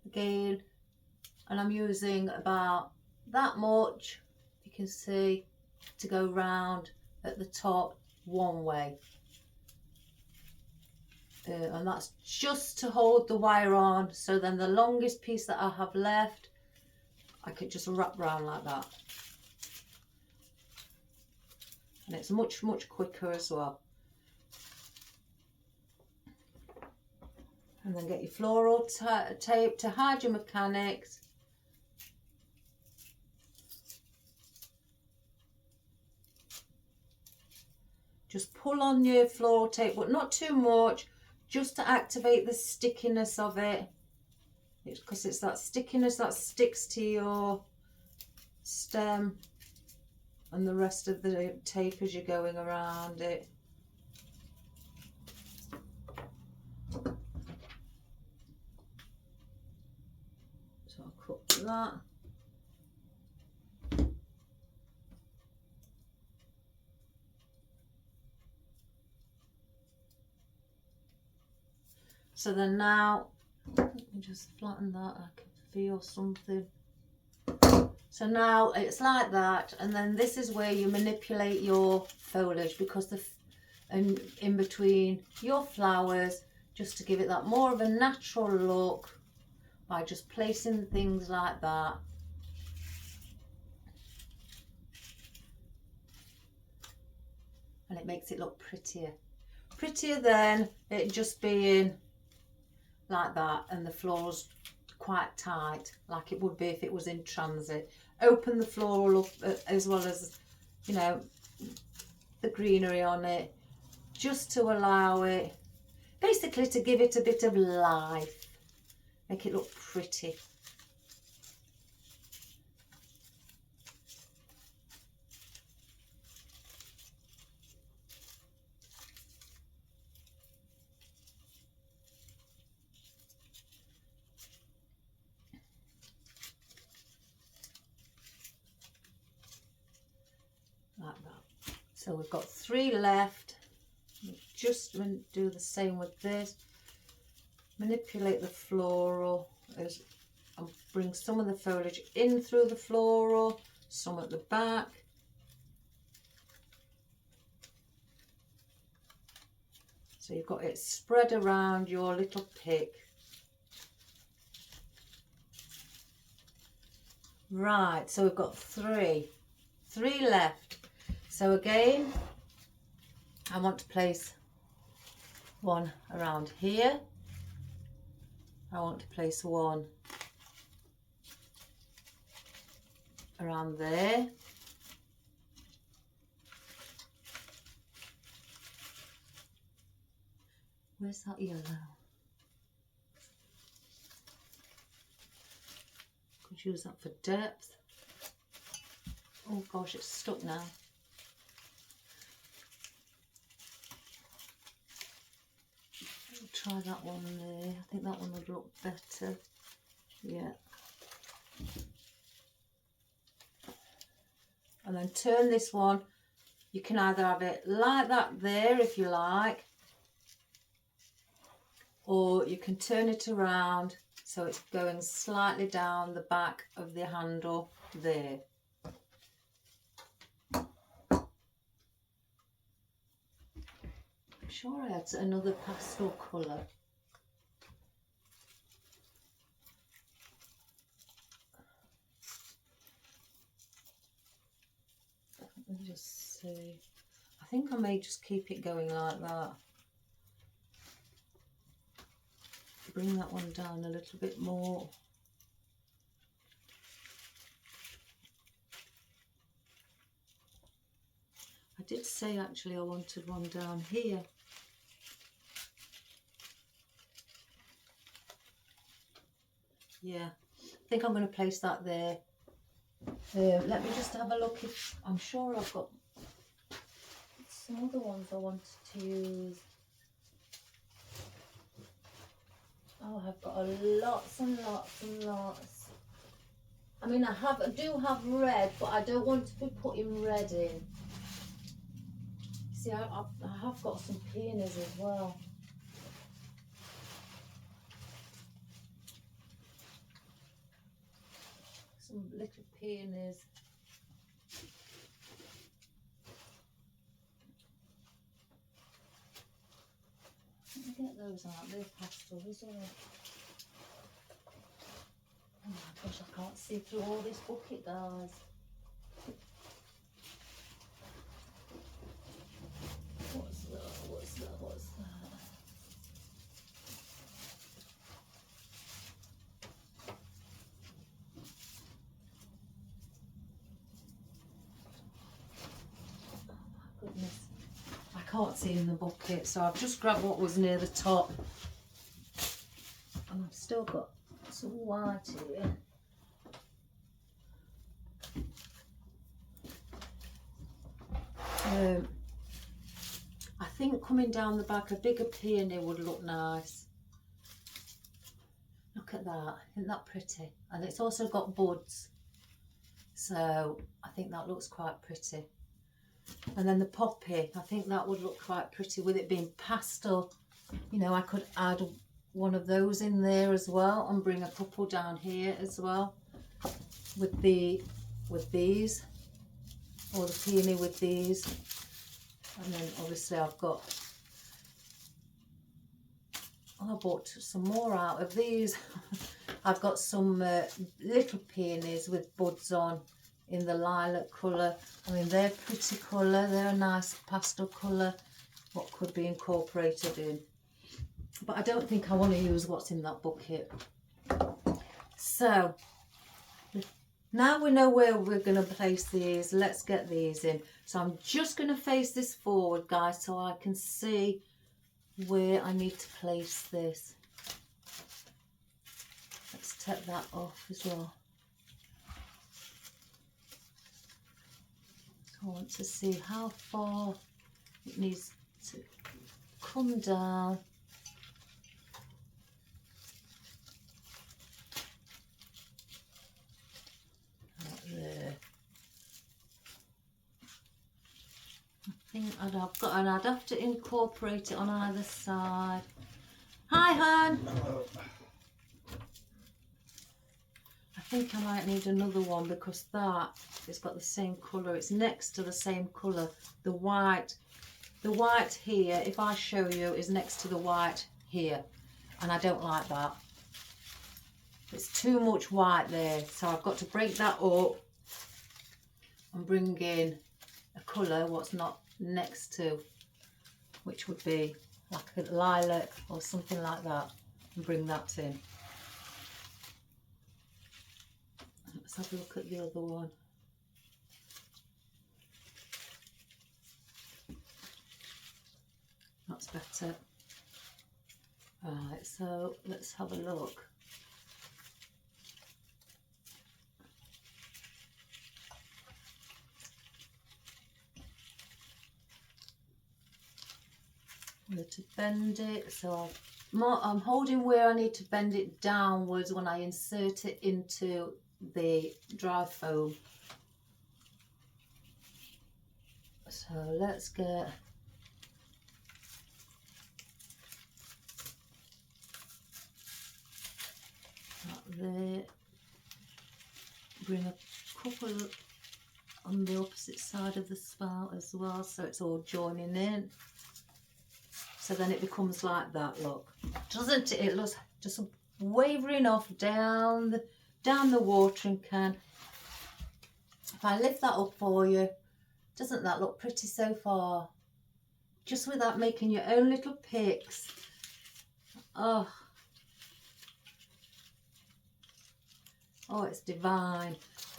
Again, and I'm using about that much, you can see, to go round at the top one way. And that's just to hold the wire on, so then the longest piece that I have left I could just wrap round like that, and it's much quicker as well. And then get your floral tape to hide your mechanics. Just pull on your floral tape, but not too much, just to activate the stickiness of it. It's because it's that stickiness that sticks to your stem and the rest of the tape as you're going around it. So I'll cut that. So then now, let me just flatten that, I can feel something. So now it's like that, and then this is where you manipulate your foliage, because and in between your flowers, just to give it that more of a natural look, by just placing things like that. And it makes it look prettier. Prettier than it just being like that and the floor's quite tight, like it would be if it was in transit. Open the floral up as well as, you know, the greenery on it, just to allow it, basically to give it a bit of life, make it look pretty. Like that. So we've got 3 left. Just do the same with this. Manipulate the floral and bring some of the foliage in through the floral, some at the back. So you've got it spread around your little pick. Right, so we've got 3 left. So again, I want to place one around here. I want to place one around there. Where's that yellow? Could use that for depth. Oh gosh, it's stuck now. Try that one there. I think that one would look better. Yeah. And then turn this one. You can either have it like that there if you like, or you can turn it around so it's going slightly down the back of the handle there. I'm sure I had another pastel colour. Let me just see. I think I may just keep it going like that. Bring that one down a little bit more. I did say actually I wanted one down here. Yeah, I think I'm going to place that there. Let me just have a look if I'm sure I've got some other ones I wanted to use. Oh, I've got lots and lots and lots. I mean, I do have red, but I don't want to be putting red in. See, I have got some peonies as well. Some little peonies. Let me get those out. They're pastel, isn't it? Oh my gosh, I can't see through all this bucket, guys. What's that? What's that? What's that? Goodness, I can't see in the bucket, so I've just grabbed what was near the top, and I've still got some white here. I think coming down the back, a bigger peony would look nice. Look at that, isn't that pretty? And it's also got buds, so I think that looks quite pretty. And then the poppy, I think that would look quite pretty with it being pastel. You know, I could add one of those in there as well and bring a couple down here as well with these, or the peony with these. And then obviously I've got, I bought some more out of these. I've got some little peonies with buds on in the lilac colour. I mean, they're pretty colour, they're a nice pastel colour, what could be incorporated in. But I don't think I want to use what's in that bucket. So, now we know where we're going to place these, let's get these in. So I'm just going to face this forward, guys, so I can see where I need to place this. Let's take that off as well. I want to see how far it needs to come down. Right there. I think I'd have to incorporate it on either side. Hi, hon. I think I might need another one because that it's got the same colour. It's next to the same colour. The white here, if I show you, is next to the white here, and I don't like that. It's too much white there, so I've got to break that up and bring in a colour what's not next to, which would be like a lilac or something like that, and bring that in. Let's have a look at the other one. That's better. Right, so let's have a look. I'm going to bend it, so I'm holding where I need to bend it downwards when I insert it into the dry foam. So let's get that there. Bring a couple on the opposite side of the spout as well, so it's all joining in. So then it becomes like that, look. Doesn't it? It looks just wavering off down the watering can. If I lift that up for you, doesn't that look pretty so far? Just without making your own little picks. Oh, it's divine.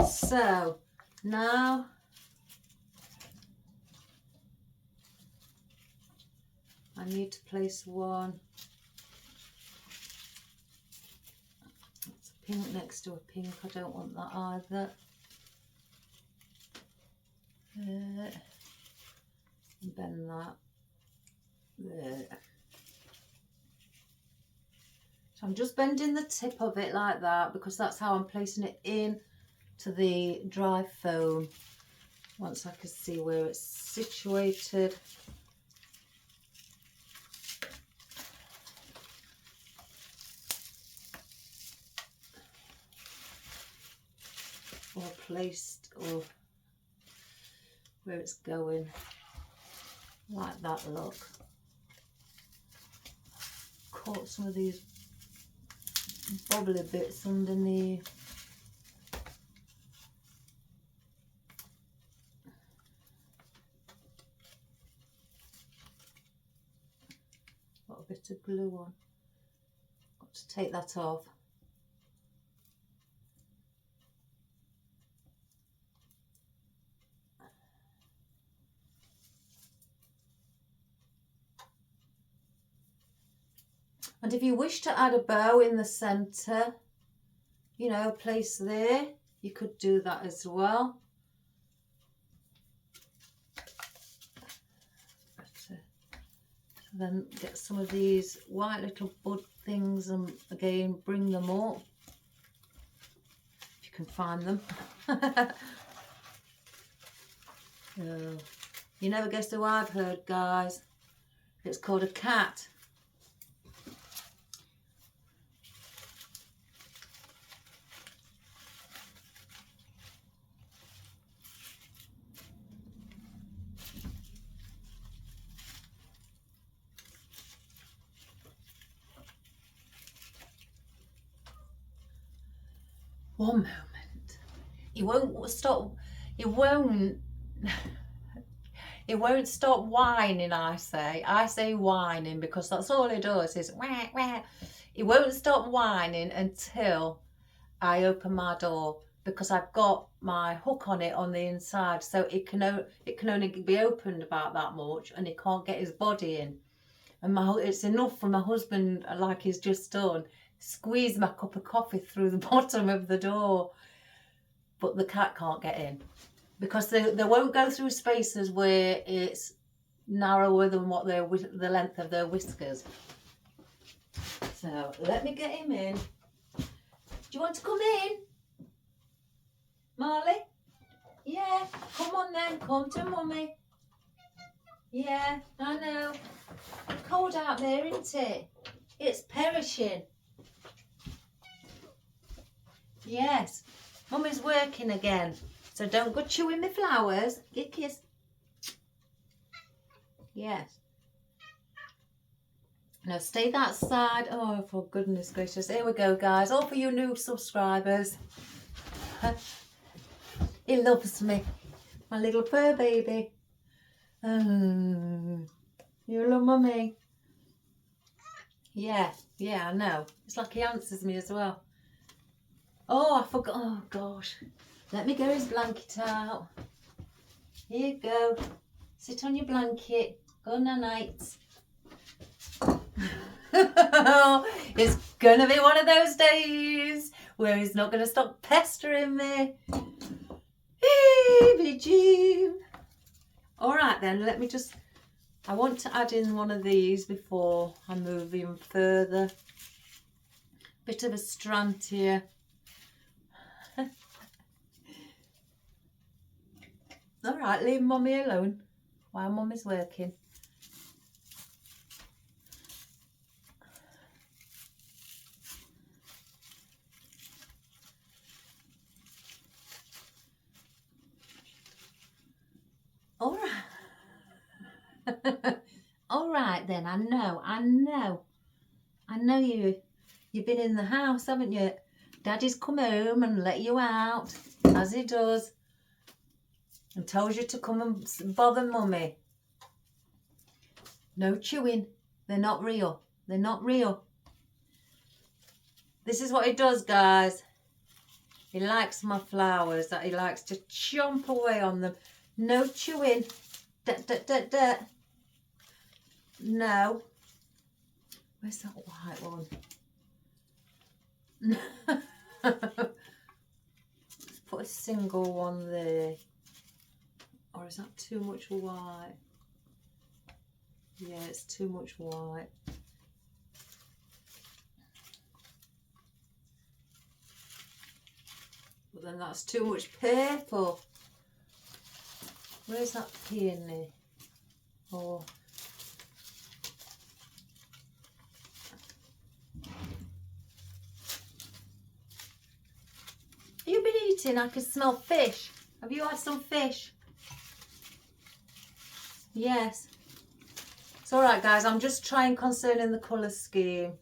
So now need to place one. It's a pink next to a pink. I don't want that either. Bend that. There. So I'm just bending the tip of it like that because that's how I'm placing it in to the dry foam. Once I can see where it's situated. Or placed, or where it's going. Like that, look. Caught some of these bubbly bits underneath. Got a bit of glue on. Got to take that off. And if you wish to add a bow in the centre, you know, place there, you could do that as well. Then get some of these white little bud things and again bring them up if you can find them. You never guess who I've heard, guys. It's called a cat. One moment. It won't stop. It won't. It won't stop whining. I say whining because that's all it does is wah, wah. It won't stop whining until I open my door because I've got my hook on it on the inside, so it can only be opened about that much, and he can't get his body in. And it's enough for my husband, like he's just done, squeeze my cup of coffee through the bottom of the door, but the cat can't get in because they won't go through spaces where it's narrower than what the length of their whiskers. So let me get him in. Do you want to come in, Marley? Yeah, come on then, come to mummy. Yeah, I know. It's cold out there, isn't it? It's perishing. Yes, mummy's working again, so don't go chewing my flowers. Get a kiss. Yes. Now stay that side. Oh, for goodness gracious. Here we go, guys. All for you new subscribers. He loves me. My little fur baby. You love mummy. Yeah, I know. It's like he answers me as well. Oh, I forgot. Oh, gosh. Let me get his blanket out. Here you go. Sit on your blanket. Go night. It's going to be one of those days where he's not going to stop pestering me. Baby Jean. All right, then. Let me just... I want to add in one of these before I move him further. Bit of a strand here. All right, leave mummy alone while mummy's working. All right. All right then, I know you've been in the house, haven't you? Daddy's come home and let you out, as he does, and told you to come and bother mummy. No chewing. They're not real. They're not real. This is what he does, guys. He likes my flowers, that he likes to chomp away on them. No chewing. Da, da, da, da. No. Where's that white one? Let's put a single one there. Or is that too much white? Yeah, it's too much white. But then that's too much purple. Where's that peony? Oh. You've been eating? I can smell fish. Have you had some fish? Yes. It's alright guys, I'm just trying concerning the colour scheme.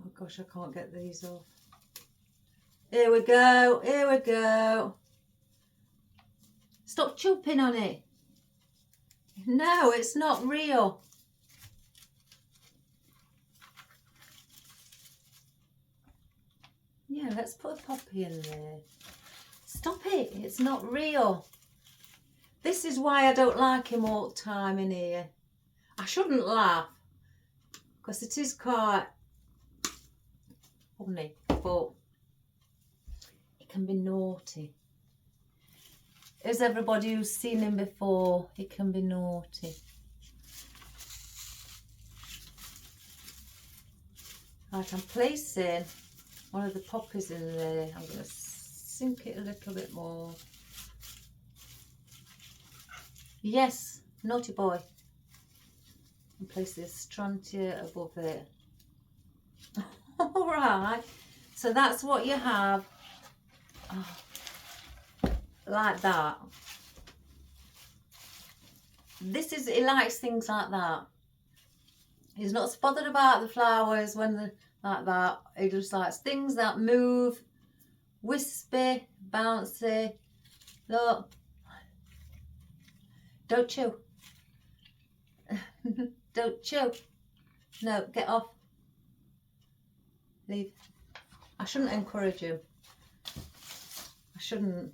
Oh gosh, I can't get these off. Here we go, here we go. Stop chopping on it. No, it's not real. Yeah, let's put a poppy in there. Stop it, it's not real. This is why I don't like him all the time in here. I shouldn't laugh, because it is quite funny, but it can be naughty. As everybody who's seen him before, it can be naughty. Right, I'm placing one of the poppies in there. I'm going to sink it a little bit more. Yes, naughty boy. And place the Astrantia above it. Alright, so that's what you have. Oh, like that. This is, he likes things like that. He's not so bothered about the flowers when they're like that. He just likes things that move, wispy, bouncy. Look. Don't chew. Don't chew. No, get off. Leave. I shouldn't encourage you. I shouldn't.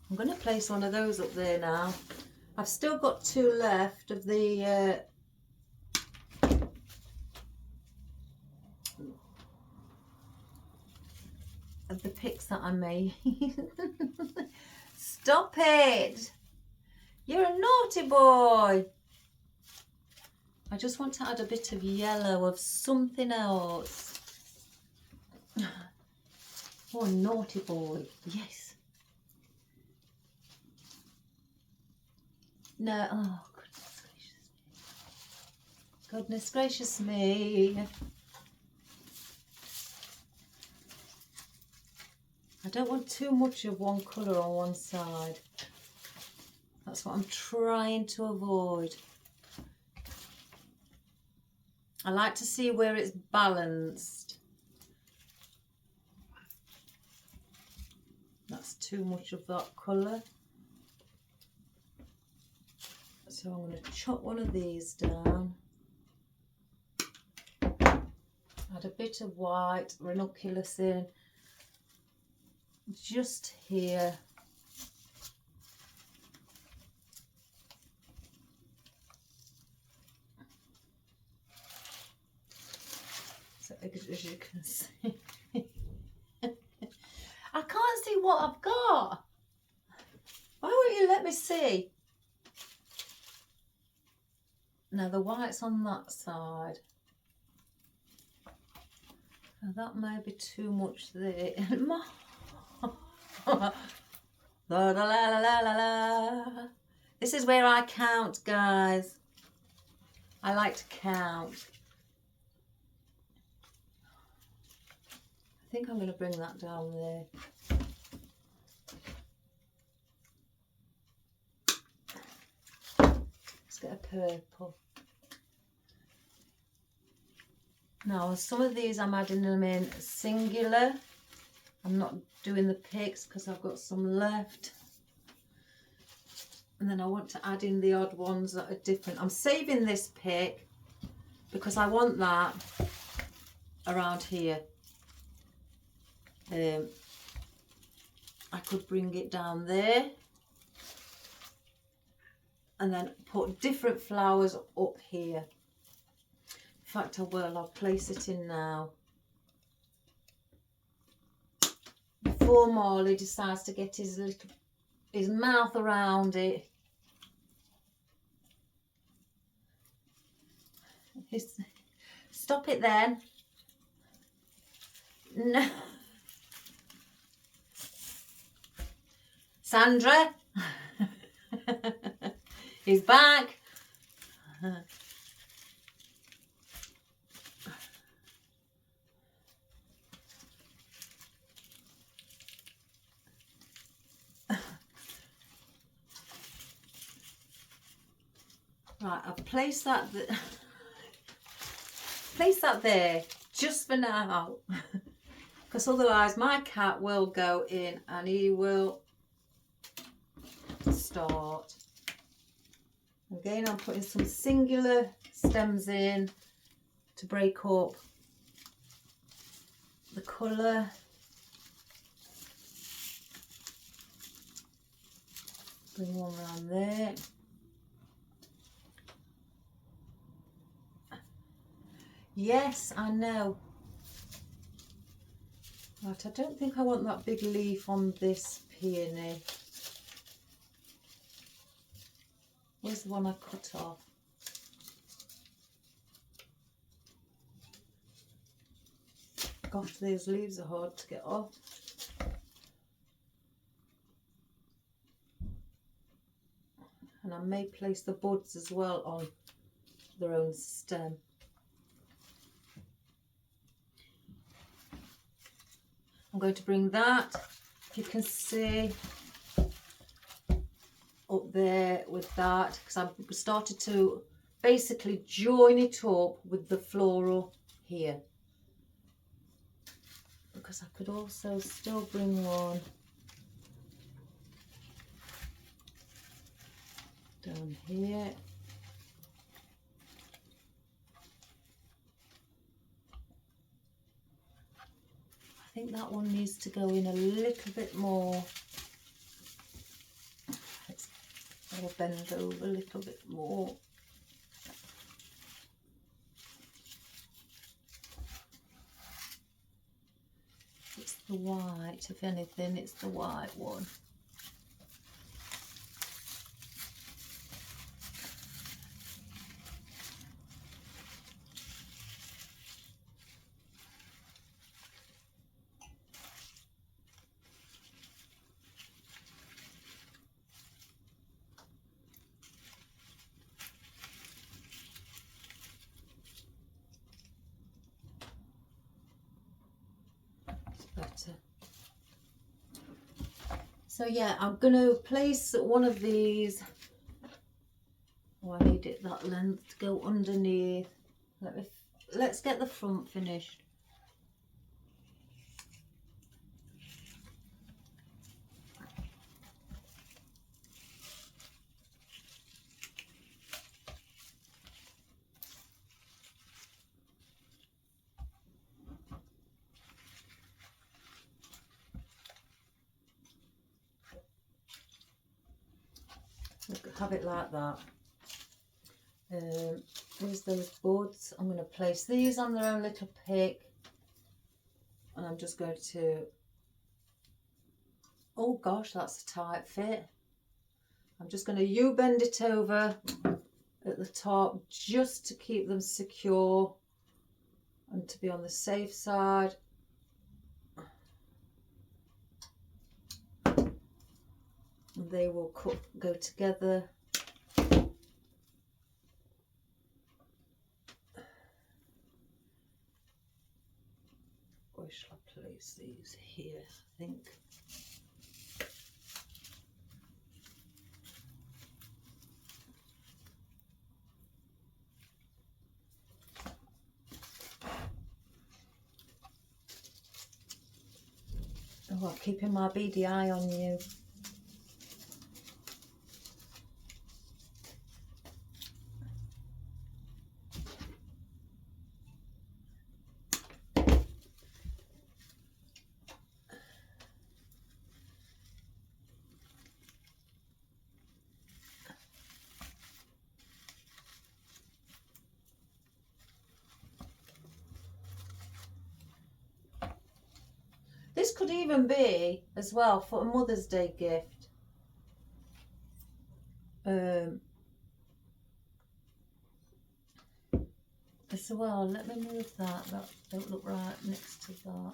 I'm going to place one of those up there now. I've still got two left of the picks that I made. Stop it! You're a naughty boy. I just want to add a bit of yellow of something else. Oh, naughty boy. Yes. No. Oh, goodness gracious me. I don't want too much of one colour on one side. That's what I'm trying to avoid. I like to see where it's balanced. That's too much of that colour. So I'm going to chop one of these down. Add a bit of white ranunculus in. Just here. So as you can see, I can't see what I've got. Why won't you let me see? Now the white's on that side. Now that may be too much there. La, la, la, la, la, la. This is where I count, guys. I like to count. I think I'm going to bring that down there. Let's get a purple. Now, some of these I'm adding them in singular. I'm not doing the picks because I've got some left. And then I want to add in the odd ones that are different. I'm saving this pick because I want that around here. I could bring it down there. and then put different flowers up here. In fact, I will. I'll place it in now. Before Marley decides to get his mouth around it. Stop it then. No. Sandra. He's back. Right, I've placed that there just for now, because otherwise my cat will go in and he will start. Again, I'm putting some singular stems in to break up the colour. Bring one around there. Yes, I know. Right, I don't think I want that big leaf on this peony. Where's the one I cut off? Gosh, those leaves are hard to get off. And I may place the buds as well on their own stem. I'm going to bring that, if you can see, up there with that, because I've started to basically join it up with the floral here. Because I could also still bring one down here. I think that one needs to go in a little bit more. I'll bend over a little bit more. It's the white, if anything, it's the white one. Better. So yeah, I'm going to place one of these. Oh, I need it that length to go underneath. Let's get the front finished. Have it like that. Here's those buds. I'm going to place these on their own little pick, and I'm just going to, oh gosh, that's a tight fit. I'm just going to U-bend it over at the top just to keep them secure and to be on the safe side. And they will go together. Where shall I place these? Here, I think. Oh, I'm keeping my beady eye on you. this could even be as well for a Mother's Day gift. As well, let me move that. That don't look right next to that.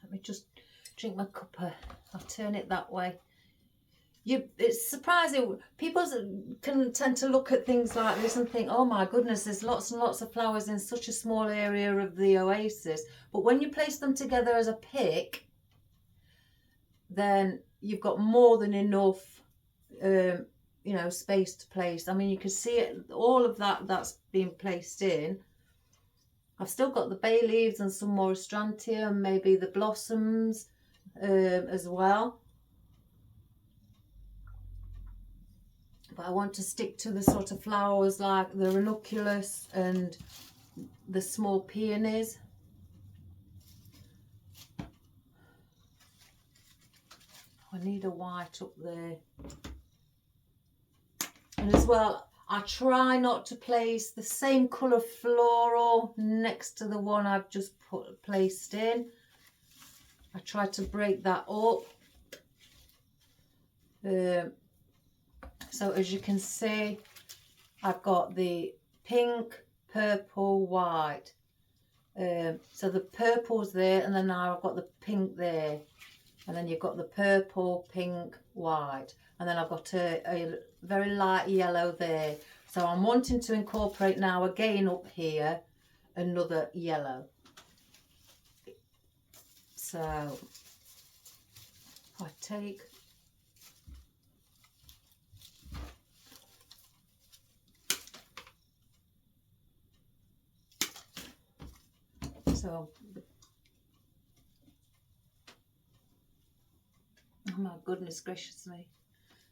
Let me just drink my cuppa. I'll turn it that way. It's surprising. People can tend to look at things like this and think, oh my goodness, there's lots and lots of flowers in such a small area of the oasis. But when you place them together as a pick, then you've got more than enough, you know, space to place. I mean, you can see it, all of that's been placed in. I've still got the bay leaves and some more astrantia, maybe the blossoms as well. But I want to stick to the sort of flowers like the ranunculus and the small peonies. I need a white up there. And as well, I try not to place the same colour floral next to the one I've just placed in. I try to break that up. So as you can see, I've got the pink, purple, white. So the purple's there, and then now I've got the pink there. And then you've got the purple, pink, white. And then I've got a very light yellow there. So I'm wanting to incorporate now again up here another yellow. So I take oh my goodness gracious me.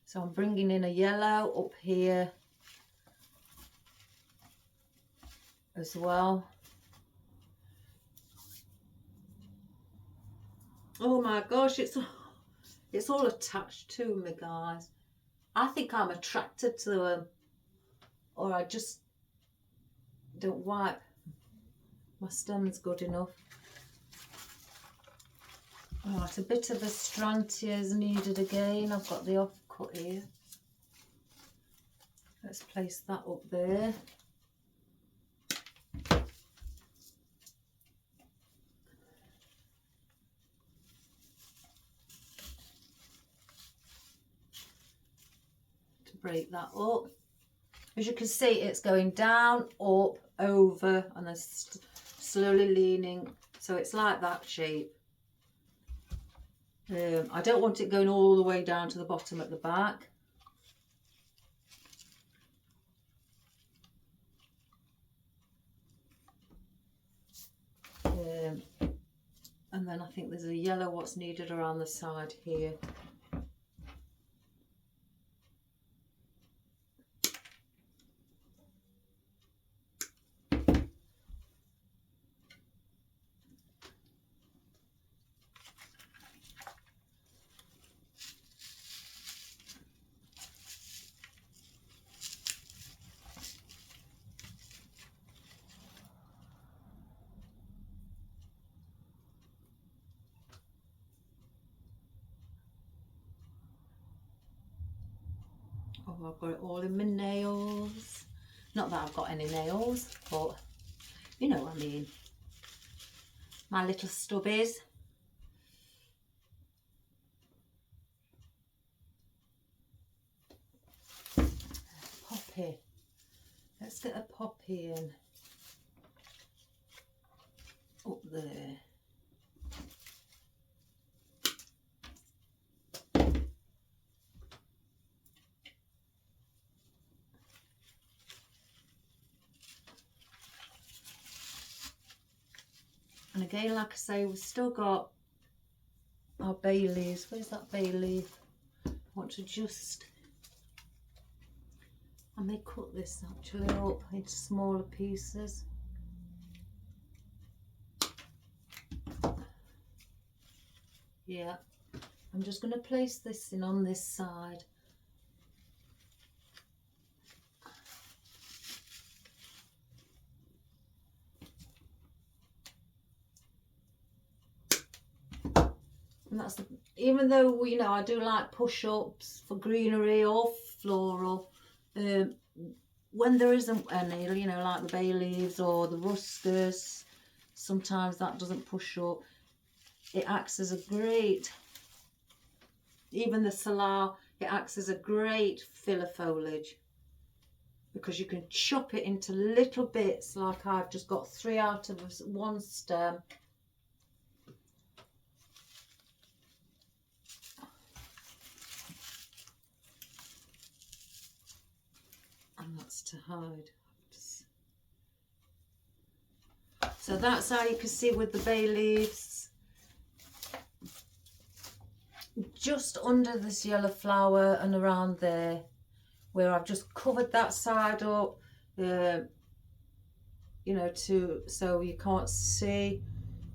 So I'm bringing in a yellow up here as well. Oh my gosh, it's all attached to me, guys. I think I'm attracted to them, or I just don't wipe my stems good enough. Right, a bit of astrantia is needed again. I've got the offcut here. Let's place that up there. To break that up. As you can see, it's going down, up, over, and then slowly leaning. So it's like that shape. I don't want it going all the way down to the bottom at the back. And then I think there's a yellow what's needed around the side here. Oh, I've got it all in my nails. Not that I've got any nails, but you know what I mean. My little stubbies. Poppy. Let's get a poppy in. Up there. And again, like I say, we've still got our bay leaves. Where's that bay leaf? I want to just, I may cut this actually up into smaller pieces. Yeah, I'm just going to place this in on this side. that's, even though, you know, I do like push-ups for greenery or floral, when there isn't any, you know, like the bay leaves or the ruscus, sometimes that doesn't push up. It acts as a great, even the solar, it acts as a great filler foliage, because you can chop it into little bits, like I've just got 3 out of one stem. And that's to hide. So that's how you can see with the bay leaves. Just under this yellow flower and around there, where I've just covered that side up, you know, so you can't see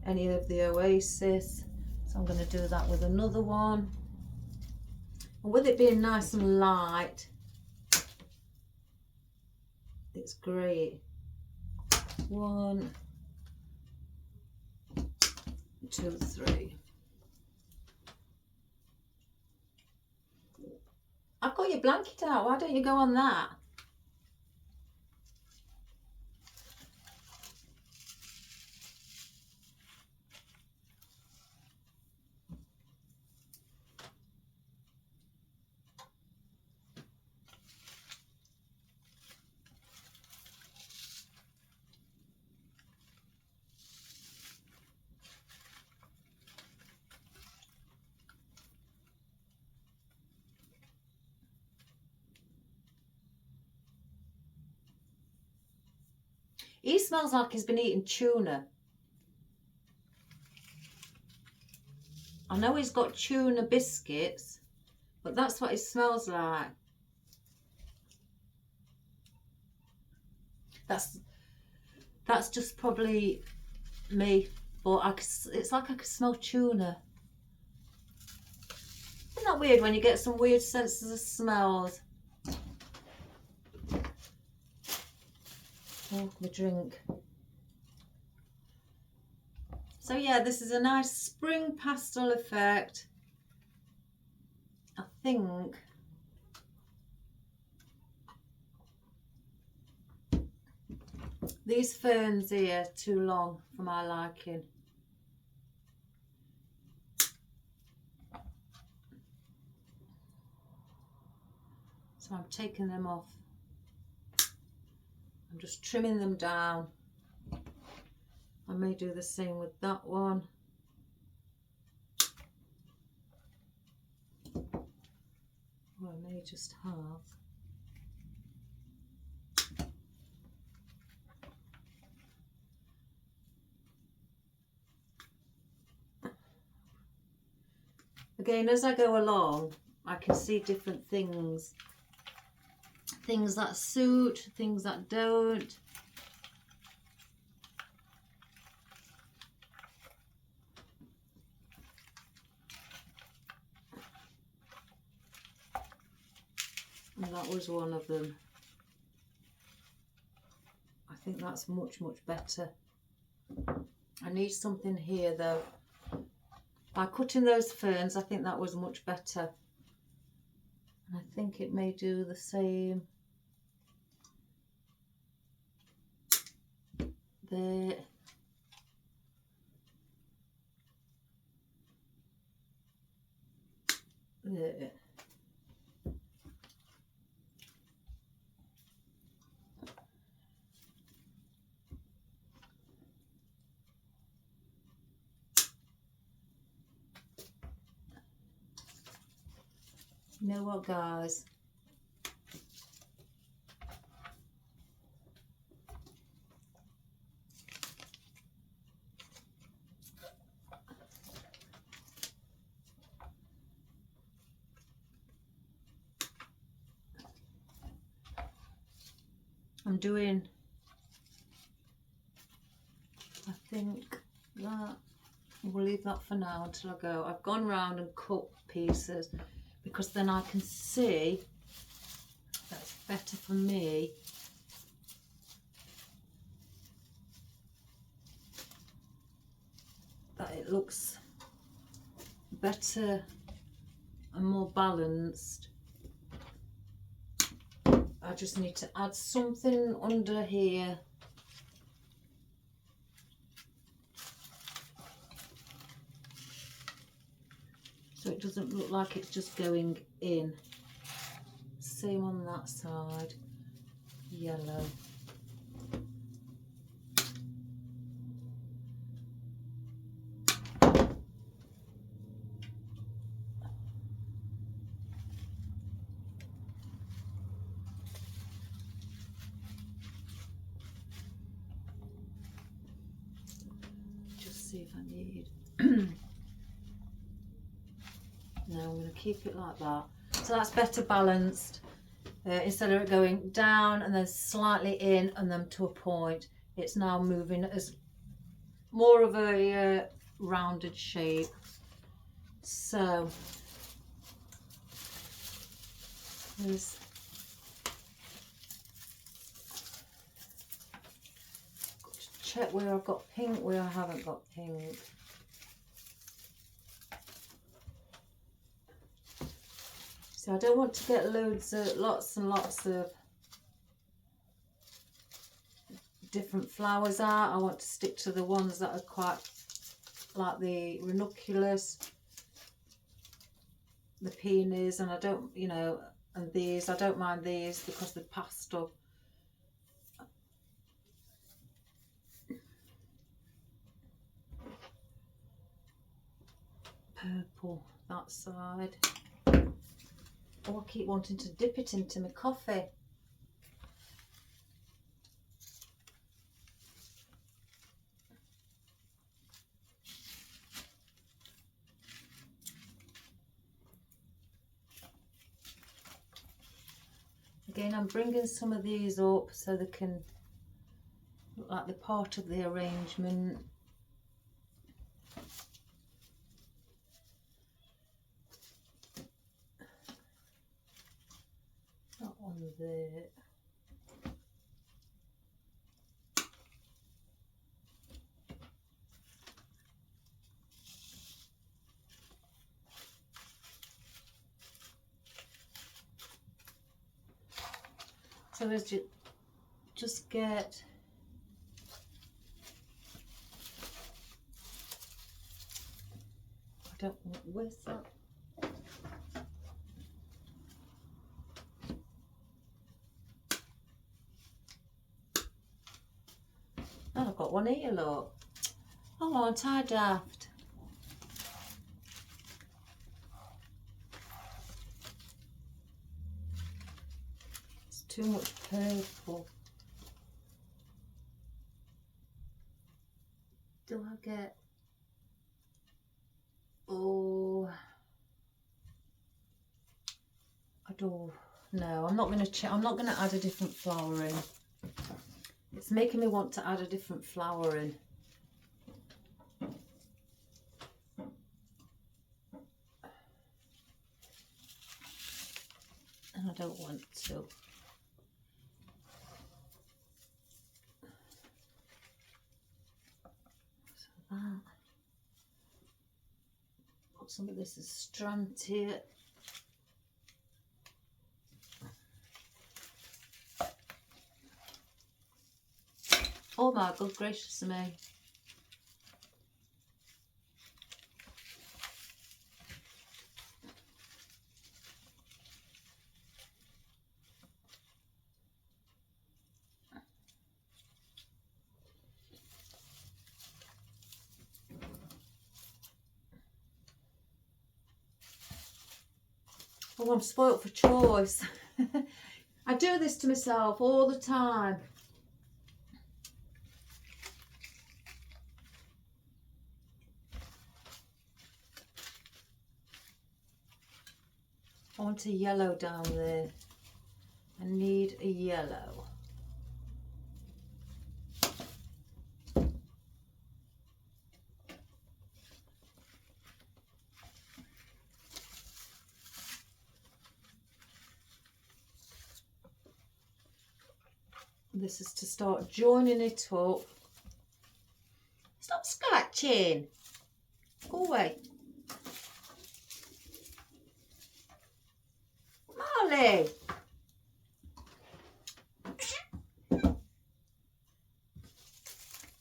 any of the oasis. So I'm going to do that with another one. And with it being nice and light, it's great. 1, 2, 3. I've got your blanket out. Why don't you go on that? He smells like he's been eating tuna. I know he's got tuna biscuits, but that's what it smells like. That's just probably me, but it's like I could smell tuna. Isn't that weird when you get some weird senses of smells? Oh, my drink. So yeah, this is a nice spring pastel effect. I think these ferns here are too long for my liking. So I'm taking them off. I'm just trimming them down. I may do the same with that one. Or I may just have. Again, as I go along, I can see different things. Things that suit, things that don't. And that was one of them. I think that's much, much better. I need something here though. By cutting those ferns, I think that was much better. And I think it may do the same there. There. You know what, guys? I'm doing, I think that, we'll leave that for now until I go. I've gone round and cut pieces because then I can see that's better for me. That it looks better and more balanced. I just need to add something under here. So it doesn't look like it's just going in. Same on that side. Yellow. Just see if I need... No, I'm going to keep it like that. So that's better balanced. Instead of it going down and then slightly in and then to a point, it's now moving as more of a rounded shape. So there's got to check where I've got pink, where I haven't got pink. So I don't want to get lots and lots of different flowers out. I want to stick to the ones that are quite like the ranunculus, the peonies, and I don't, you know, and these, I don't mind these because they're pastel. Purple, that side. Oh, I keep wanting to dip it into my coffee. Again, I'm bringing some of these up so they can look like they're part of the arrangement. That one there. So as you just get where's that? Oh, I've got one here, look. Oh, aren't I daft? It's too much purple. Do I get... Oh, I don't. No, I'm not going to. I'm not going to add a different flower in. It's making me want to add a different flower in. And I don't want to. So that. Put some of this as strands here. Oh my good gracious me. Oh, I'm spoilt for choice. I do this to myself all the time. I want a yellow down there. I need a yellow. This is to start joining it up. Stop scratching. Go away. Molly.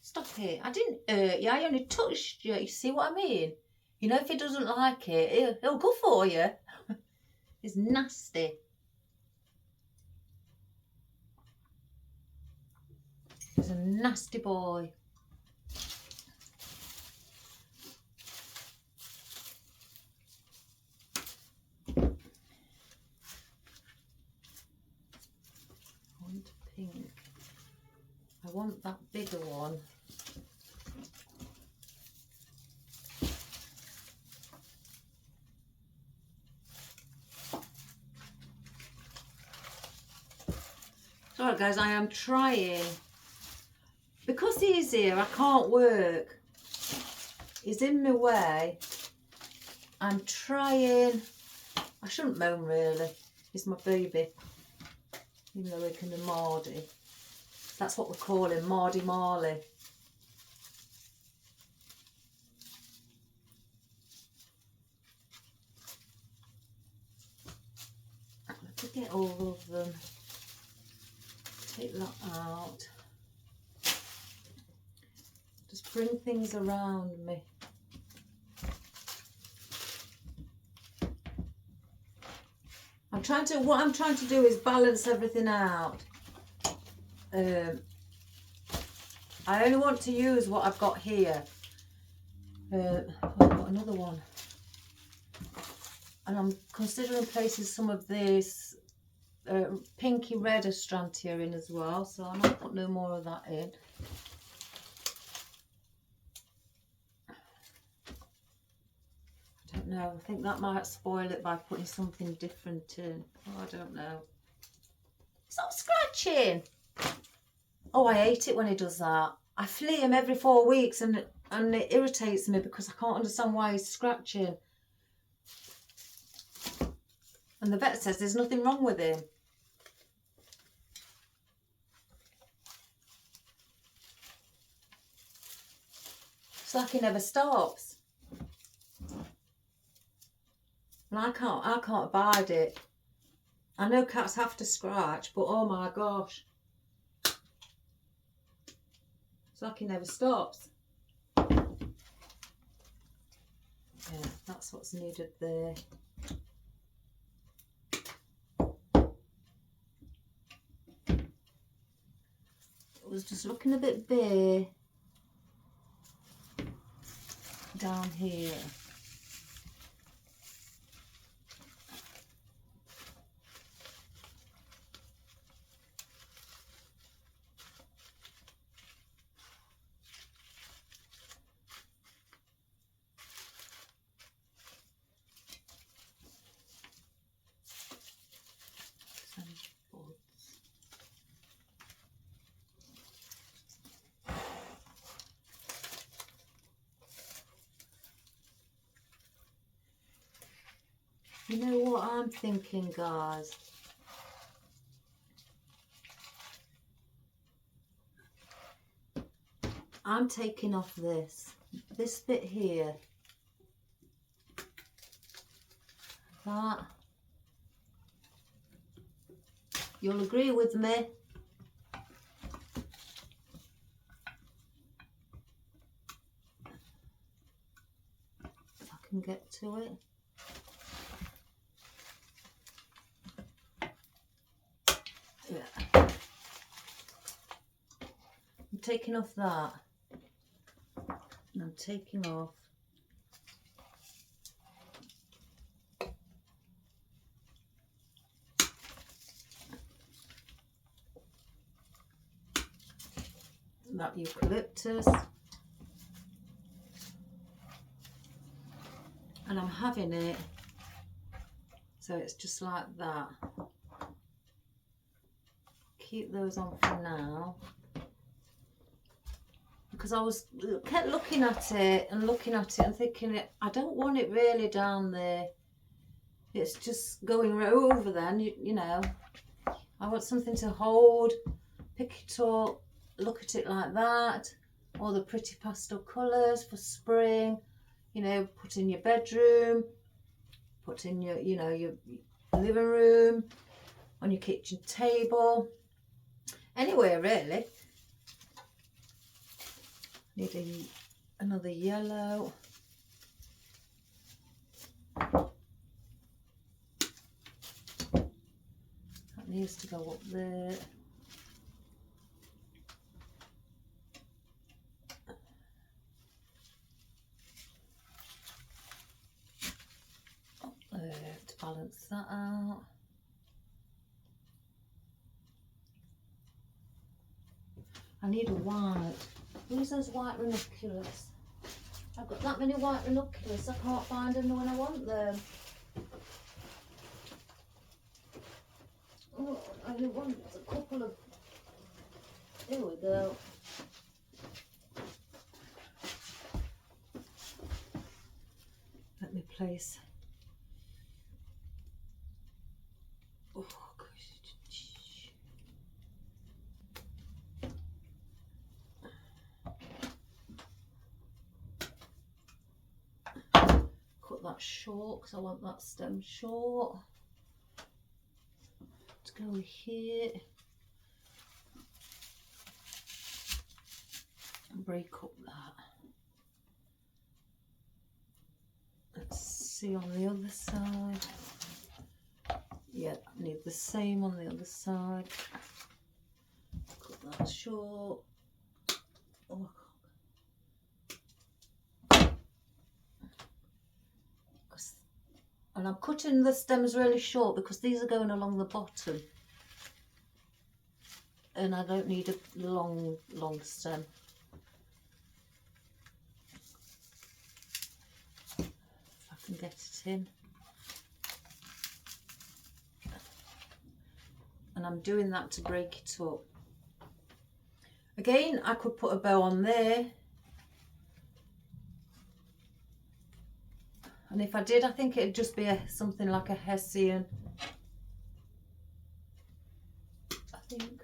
Stop it. I didn't hurt you. I only touched you. You see what I mean? You know, if he doesn't like it, he'll go for you. He's nasty. He's a nasty boy. I want pink. I want that bigger one. Alright guys, I am trying. Because he's here, I can't work. He's in my way. I'm trying. I shouldn't moan really. He's my baby. Even though we can be Mardy. That's what we call him, Mardy Marley. Let me get all of them. Take that out. Just bring things around me. What I'm trying to do is balance everything out. I only want to use what I've got here. I've got another one. And I'm considering placing some of this pinky red Astrantia in as well. So I'm not put no more of that in. I don't know. I think that might spoil it by putting something different in. Oh, I don't know. Stop scratching. Oh, I hate it when he does that. I flea him every 4 weeks and it irritates me because I can't understand why he's scratching. And the vet says there's nothing wrong with him. It's like he never stops. And I can't abide it. I know cats have to scratch, but oh my gosh. It's like he never stops. Yeah, that's what's needed there. It was just looking a bit bare down here. You know what I'm thinking, guys? I'm taking off this bit here. That. You'll agree with me. If I can get to it. Yeah. I'm taking off that. And I'm taking off that eucalyptus. And I'm having it so it's just like that. Keep those on for now. Because I kept looking at it and thinking, I don't want it really down there. It's just going right over then, you know. I want something to hold, pick it up, look at it like that. All the pretty pastel colours for spring, you know, put in your bedroom, put in your, you know, your living room, on your kitchen table, anywhere really. Need another yellow. That needs to go up there. Up there to balance that out. I need a white. Where's those white ranunculus? I've got that many white ranunculus, I can't find them when I want them. Oh, I want a couple of... Here we go. Let me place... Oh, gosh. Cut that short because I want that stem short. Let's go here and break up that. Let's see on the other side. Yeah, I need the same on the other side. Cut that short. Oh, and I'm cutting the stems really short because these are going along the bottom. And I don't need a long stem. If I can get it in. And I'm doing that to break it up. Again, I could put a bow on there. And if I did, I think it'd just be something like a Hessian. I think.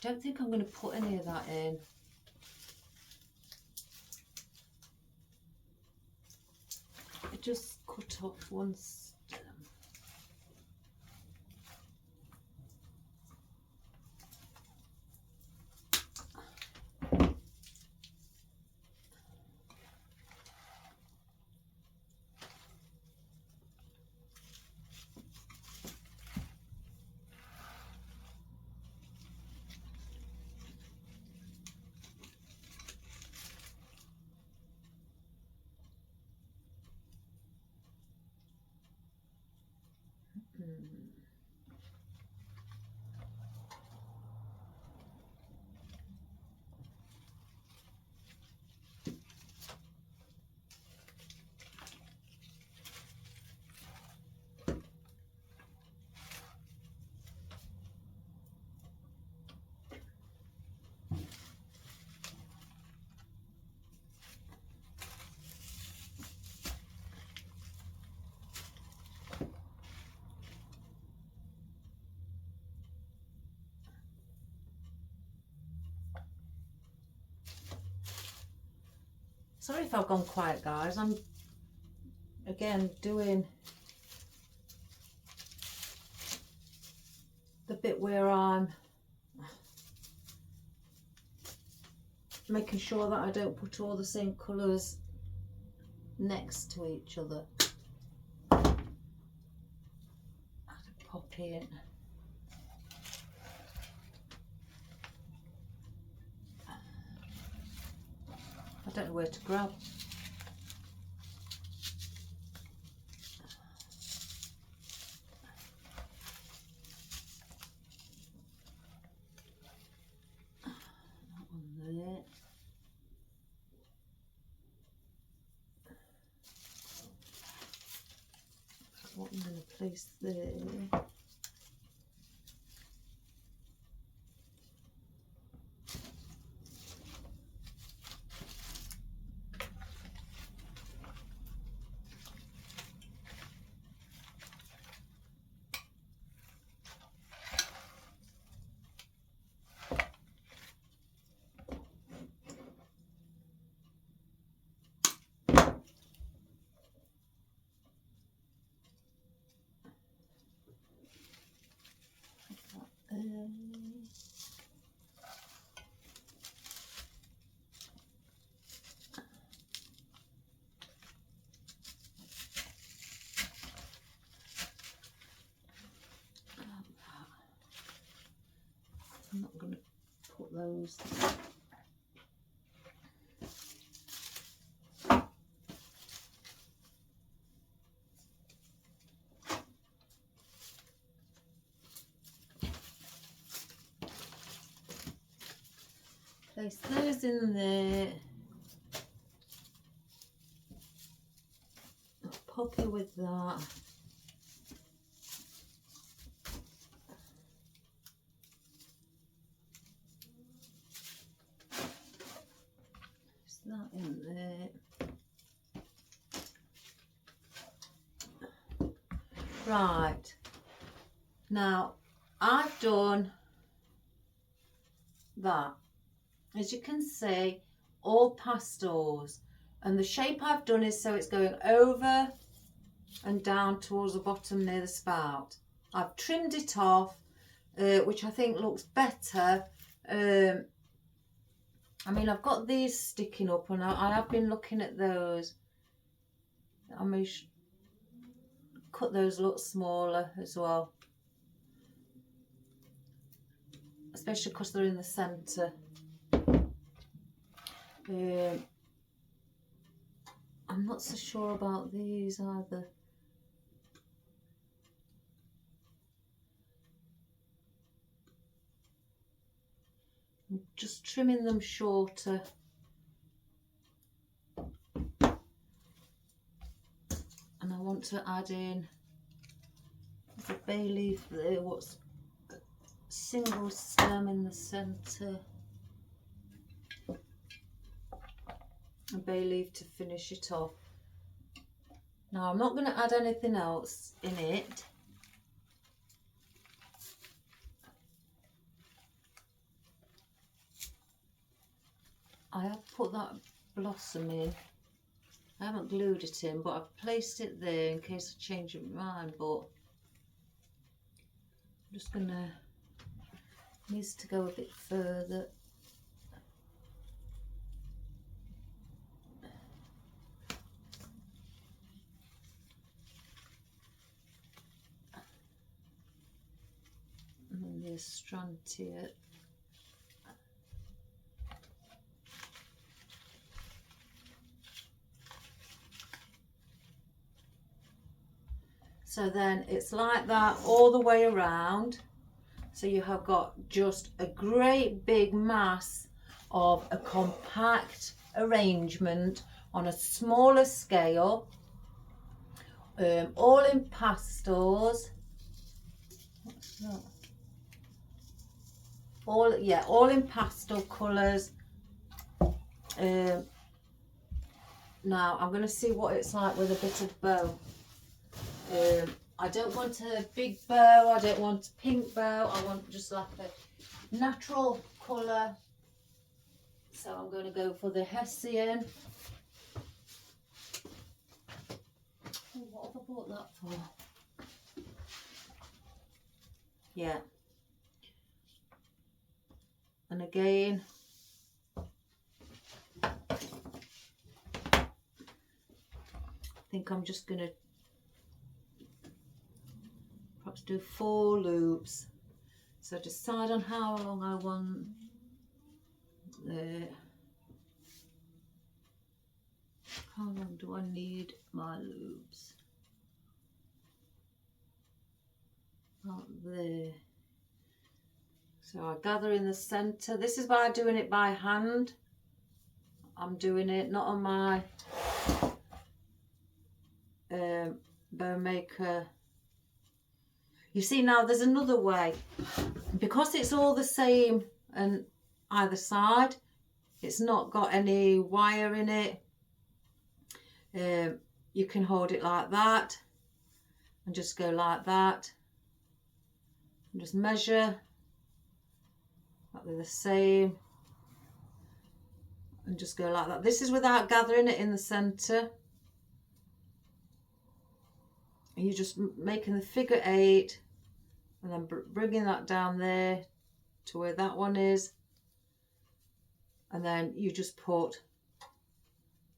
I don't think I'm going to put any of that in. I just cut off one stem. Sorry if I've gone quiet, guys. I'm again doing the bit where I'm making sure that I don't put all the same colours next to each other. Add a poppy in. I don't know where to grab. That one there. That's what I'm going to place there. I'm not going to put those. Place those in there. Poppy with that. Place that in there. Right. Now, I've done that. As you can see, all pastels, and the shape I've done is so it's going over and down towards the bottom near the spout. I've trimmed it off, which I think looks better. I mean, I've got these sticking up, and I have been looking at those. I may cut those a lot smaller as well, especially because they're in the centre. I'm not so sure about these either. I'm just trimming them shorter. And I want to add in the bay leaf there, what's a single stem in the centre. A bay leaf to finish it off. Now I'm not going to add anything else in it. I have put that blossom in. I haven't glued it in, but I've placed it there in case I change my mind, but I'm just going to, needs to go a bit further. And then there's strand here. So then it's like that all the way around. So you have got just a great big mass of a compact arrangement on a smaller scale, all in pastels. What's that? All in pastel colours. Now I'm going to see what it's like with a bit of bow. I don't want a big bow, I don't want a pink bow, I want just like a natural colour. So I'm going to go for the Hessian. Oh, what have I bought that for? Yeah. And again, I think I'm just going to perhaps do 4 loops. So decide on how long I want there. How long do I need my loops? About there. So I gather in the centre. This is by doing it by hand. I'm doing it not on my bow maker You see now there's another way. Because it's all the same on either side, it's not got any wire in it. You can hold it like that and just go like that. And just measure that they're the same. And just go like that. This is without gathering it in the centre. And you're just making the figure 8 and then bringing that down there to where that one is. And then you just put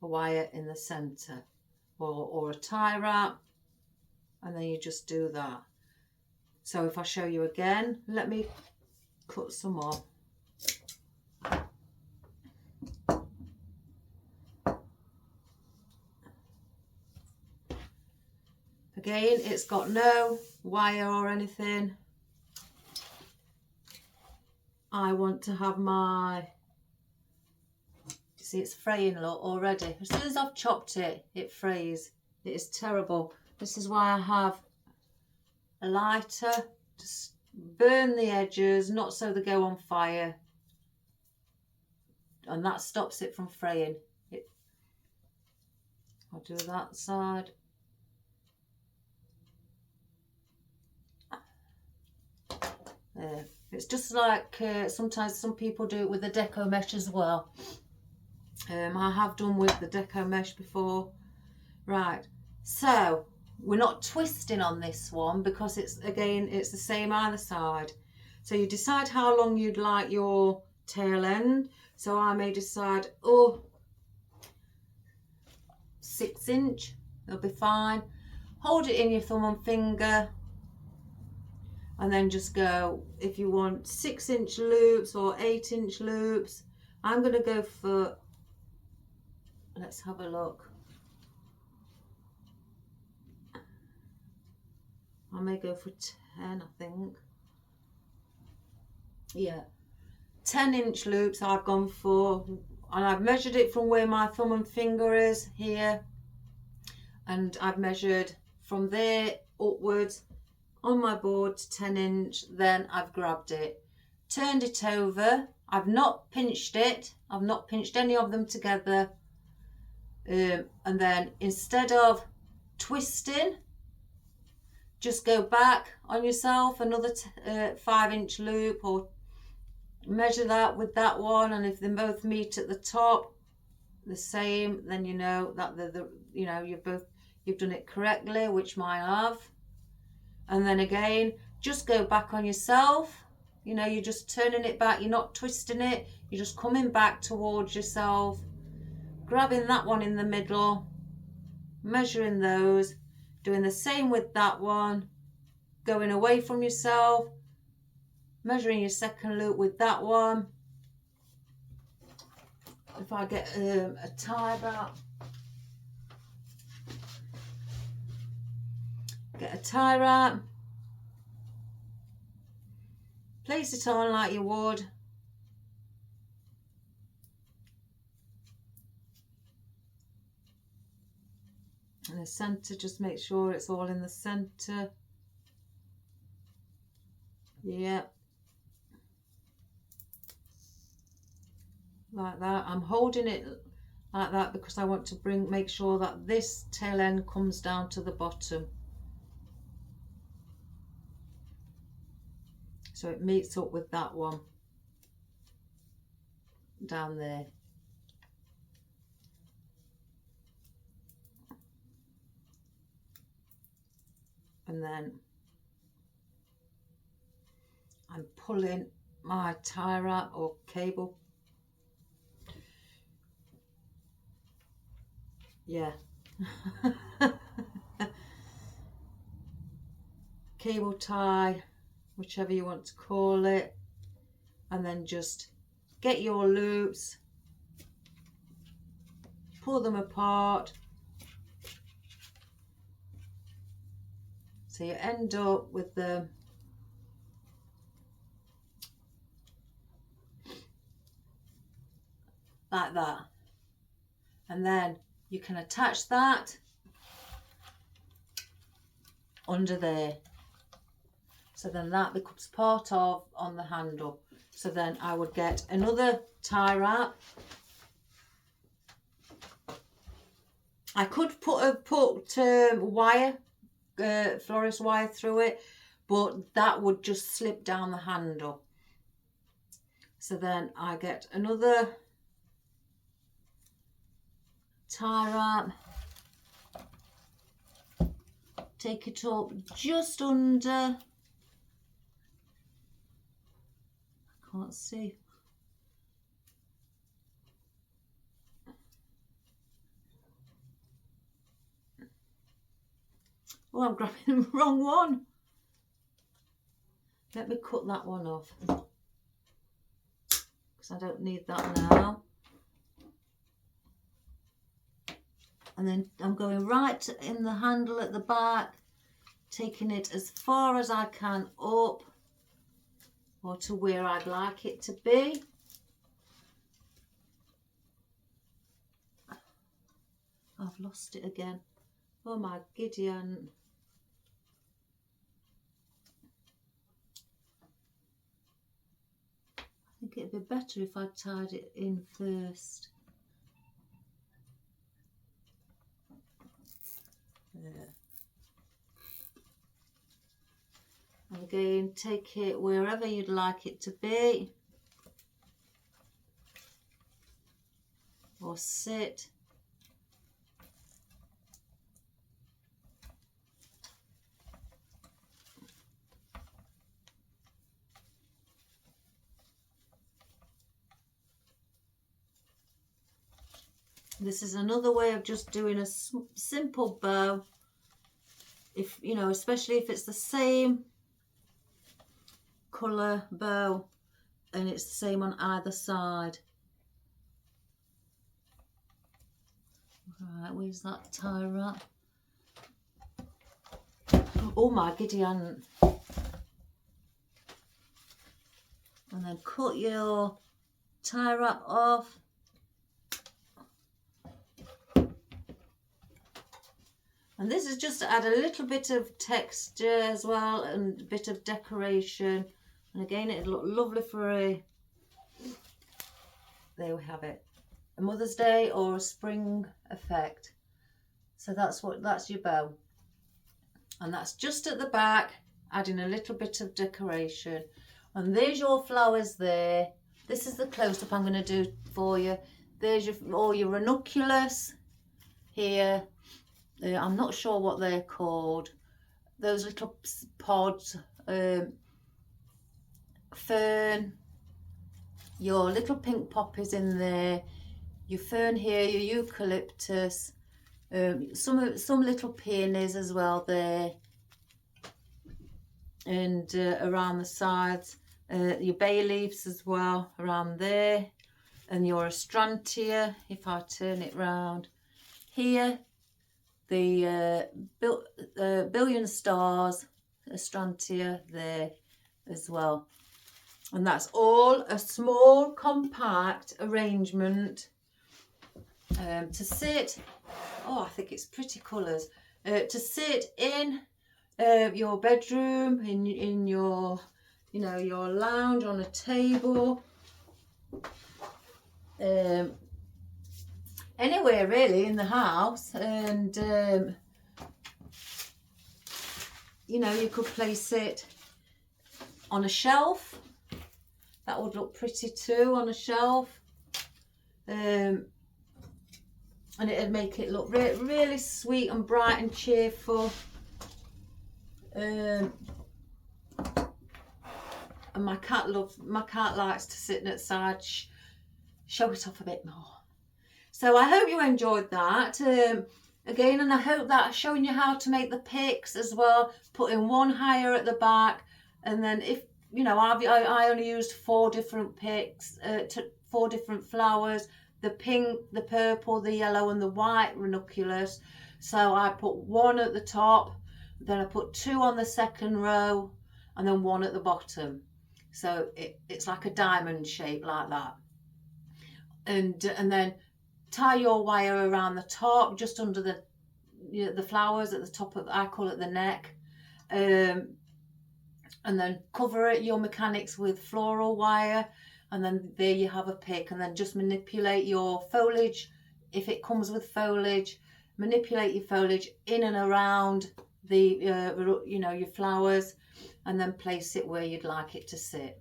a wire in the centre or a tie wrap, and then you just do that. So if I show you again, let me cut some more. Again, it's got no wire or anything. I want to have my, you see it's fraying already. As soon as I've chopped it, it frays. It is terrible. This is why I have a lighter to burn the edges, not so they go on fire. And that stops it from fraying. I'll do that side. There. It's just like sometimes some people do it with the deco mesh as well. I have done with the deco mesh before. Right, so we're not twisting on this one because it's the same either side. So you decide how long you'd like your tail end. So I may decide, 6 inch, it'll be fine. Hold it in your thumb and finger. And then just go, if you want 6 inch loops or 8 inch loops. I'm going to go for, let's have a look. I may go for 10, I think. Yeah, 10 inch loops I've gone for. And I've measured it from where my thumb and finger is here. And I've measured from there upwards on my board to 10 inch, then I've grabbed it, turned it over. I've not pinched it, I've not pinched any of them together, and then instead of twisting, just go back on yourself another 5 inch loop, or measure that with that one, and if they both meet at the top the same, then you know that you've done it correctly, which mine have. And then again, just go back on yourself. You're just turning it back. You're not twisting it. You're just coming back towards yourself, grabbing that one in the middle, measuring those, doing the same with that one, going away from yourself, measuring your second loop with that one. If I get a tie wrap, get a tie wrap, place it on like you would, and the centre, just make sure it's all in the centre. Yeah, like that. I'm holding it like that because I want to make sure that this tail end comes down to the bottom, so it meets up with that one down there. And then I'm pulling my tie wrap or cable. Yeah. Cable tie, whichever you want to call it, and then just get your loops, pull them apart, so you end up with the like that, and then you can attach that under there. So then that becomes part of on the handle. So then I would get another tie wrap. I could put wire, florist wire through it, but that would just slip down the handle. So then I get another tie wrap, take it up just under, I can't see, oh, I'm grabbing the wrong one. Let me cut that one off because I don't need that now. And then I'm going right in the handle at the back, taking it as far as I can up or to where I'd like it to be. I've lost it again. Oh my Gideon. I think it'd be better if I tied it in first. There. And again, take it wherever you'd like it to be, or sit. This is another way of just doing a simple bow. If you know, especially if it's the same colour bow and it's the same on either side. Right, where's that tie wrap? Oh my Gideon. And then cut your tie wrap off. And this is just to add a little bit of texture as well and a bit of decoration. And again, it'd look lovely for a, there we have it, a Mother's Day or a spring effect. So that's your bow. And that's just at the back, adding a little bit of decoration. And there's your flowers there. This is the close-up I'm going to do for you. There's all your ranunculus here. I'm not sure what they're called. Those little pods, fern, your little pink poppies in there, your fern here, your eucalyptus, some little peonies as well there, and around the sides, your bay leaves as well around there, and your astrantia, if I turn it round here, the billion stars astrantia there as well. And that's all a small compact arrangement to sit, oh I think it's pretty colours, to sit in your bedroom, in your, you know, your lounge, on a table, anywhere really in the house. And you know, you could place it on a shelf. That would look pretty too on a shelf, and it'd make it look really sweet and bright and cheerful. And my cat likes to sit outside, show it off a bit more. So I hope you enjoyed that again, and I hope that I'm showing you how to make the picks as well, putting one higher at the back. And then if you know, I only used 4 different picks, 4 different flowers, the pink, the purple, the yellow and the white ranunculus. So I put 1 at the top, then I put 2 on the second row, and then 1 at the bottom. So it's like a diamond shape like that. And then tie your wire around the top, just under the, you know, the flowers at the top of, I call it the neck. and then cover your mechanics with floral wire, and then there you have a pick, and then just manipulate your foliage. If it comes with foliage, manipulate your foliage in and around the your flowers, and then place it where you'd like it to sit,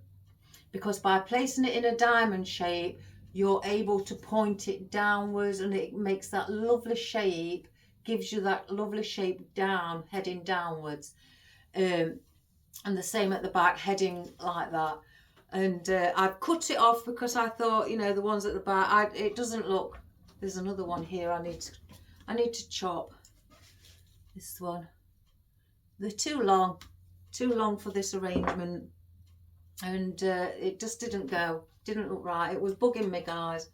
because by placing it in a diamond shape you're able to point it downwards, and it makes that lovely shape, gives you that lovely shape down, heading downwards. And the same at the back, heading like that. And I've cut it off because I thought, the ones at the back, it doesn't look. There's another one here I need to chop. This one. They're too long for this arrangement, and it just didn't look right. It was bugging me, guys.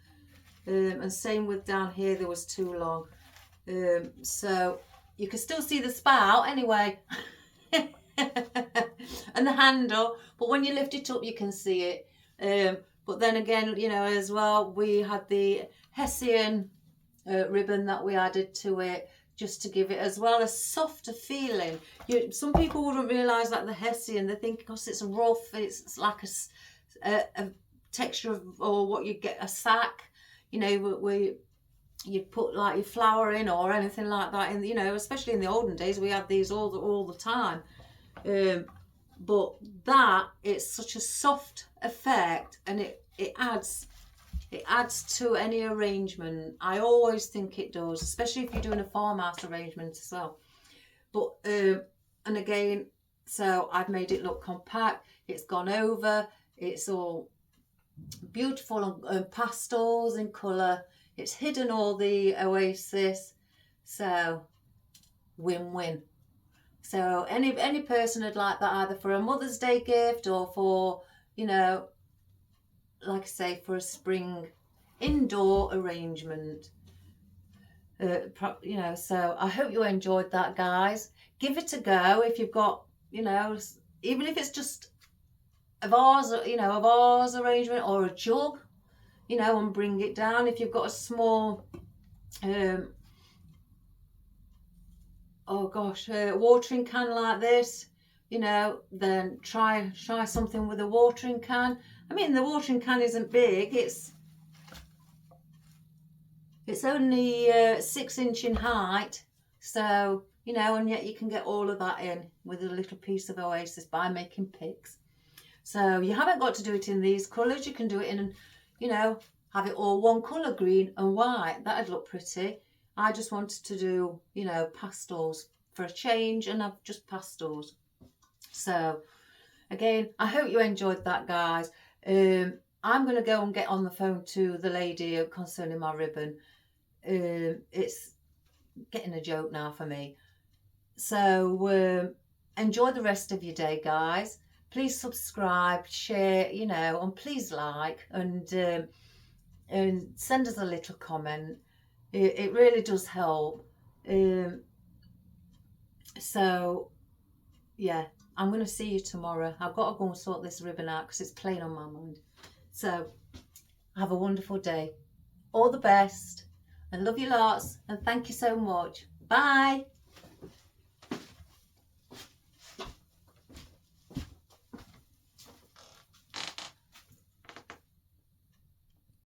And same with down here, there was too long. So you can still see the spout anyway. And the handle, but when you lift it up you can see it. But then again, as well, we had the Hessian ribbon that we added to it, just to give it as well a softer feeling. Some people wouldn't realise that the Hessian, they think because it's rough, it's like a texture of, or what you get, a sack, where you put like your flour in or anything like that. And especially in the olden days, we had these all the time. But that, it's such a soft effect, and it adds to any arrangement. I always think it does, especially if you're doing a farmhouse arrangement as well. But and again, so I've made it look compact. It's gone over. It's all beautiful and pastels in colour. It's hidden all the oasis. So win-win. So any person would like that, either for a Mother's Day gift or for, like I say, for a spring indoor arrangement. So I hope you enjoyed that, guys. Give it a go if you've got, even if it's just a vase, a vase arrangement or a jug, and bring it down. If you've got a small, watering can like this, then try something with a watering can. I mean, the watering can isn't big. It's only 6 inch in height. So, and yet you can get all of that in with a little piece of oasis by making picks. So you haven't got to do it in these colours. You can do it in, have it all one colour, green and white. That'd look pretty. I just wanted to do, pastels for a change, and I've just pastels. So again, I hope you enjoyed that, guys. I'm going to go and get on the phone to the lady concerning my ribbon. It's getting a joke now for me. So enjoy the rest of your day, guys. Please subscribe, share, and please like, and send us a little comment. It really does help. So yeah, I'm going to see you tomorrow. I've got to go and sort this ribbon out because it's playing on my mind. So have a wonderful day. All the best, and love you lots, and thank you so much. Bye.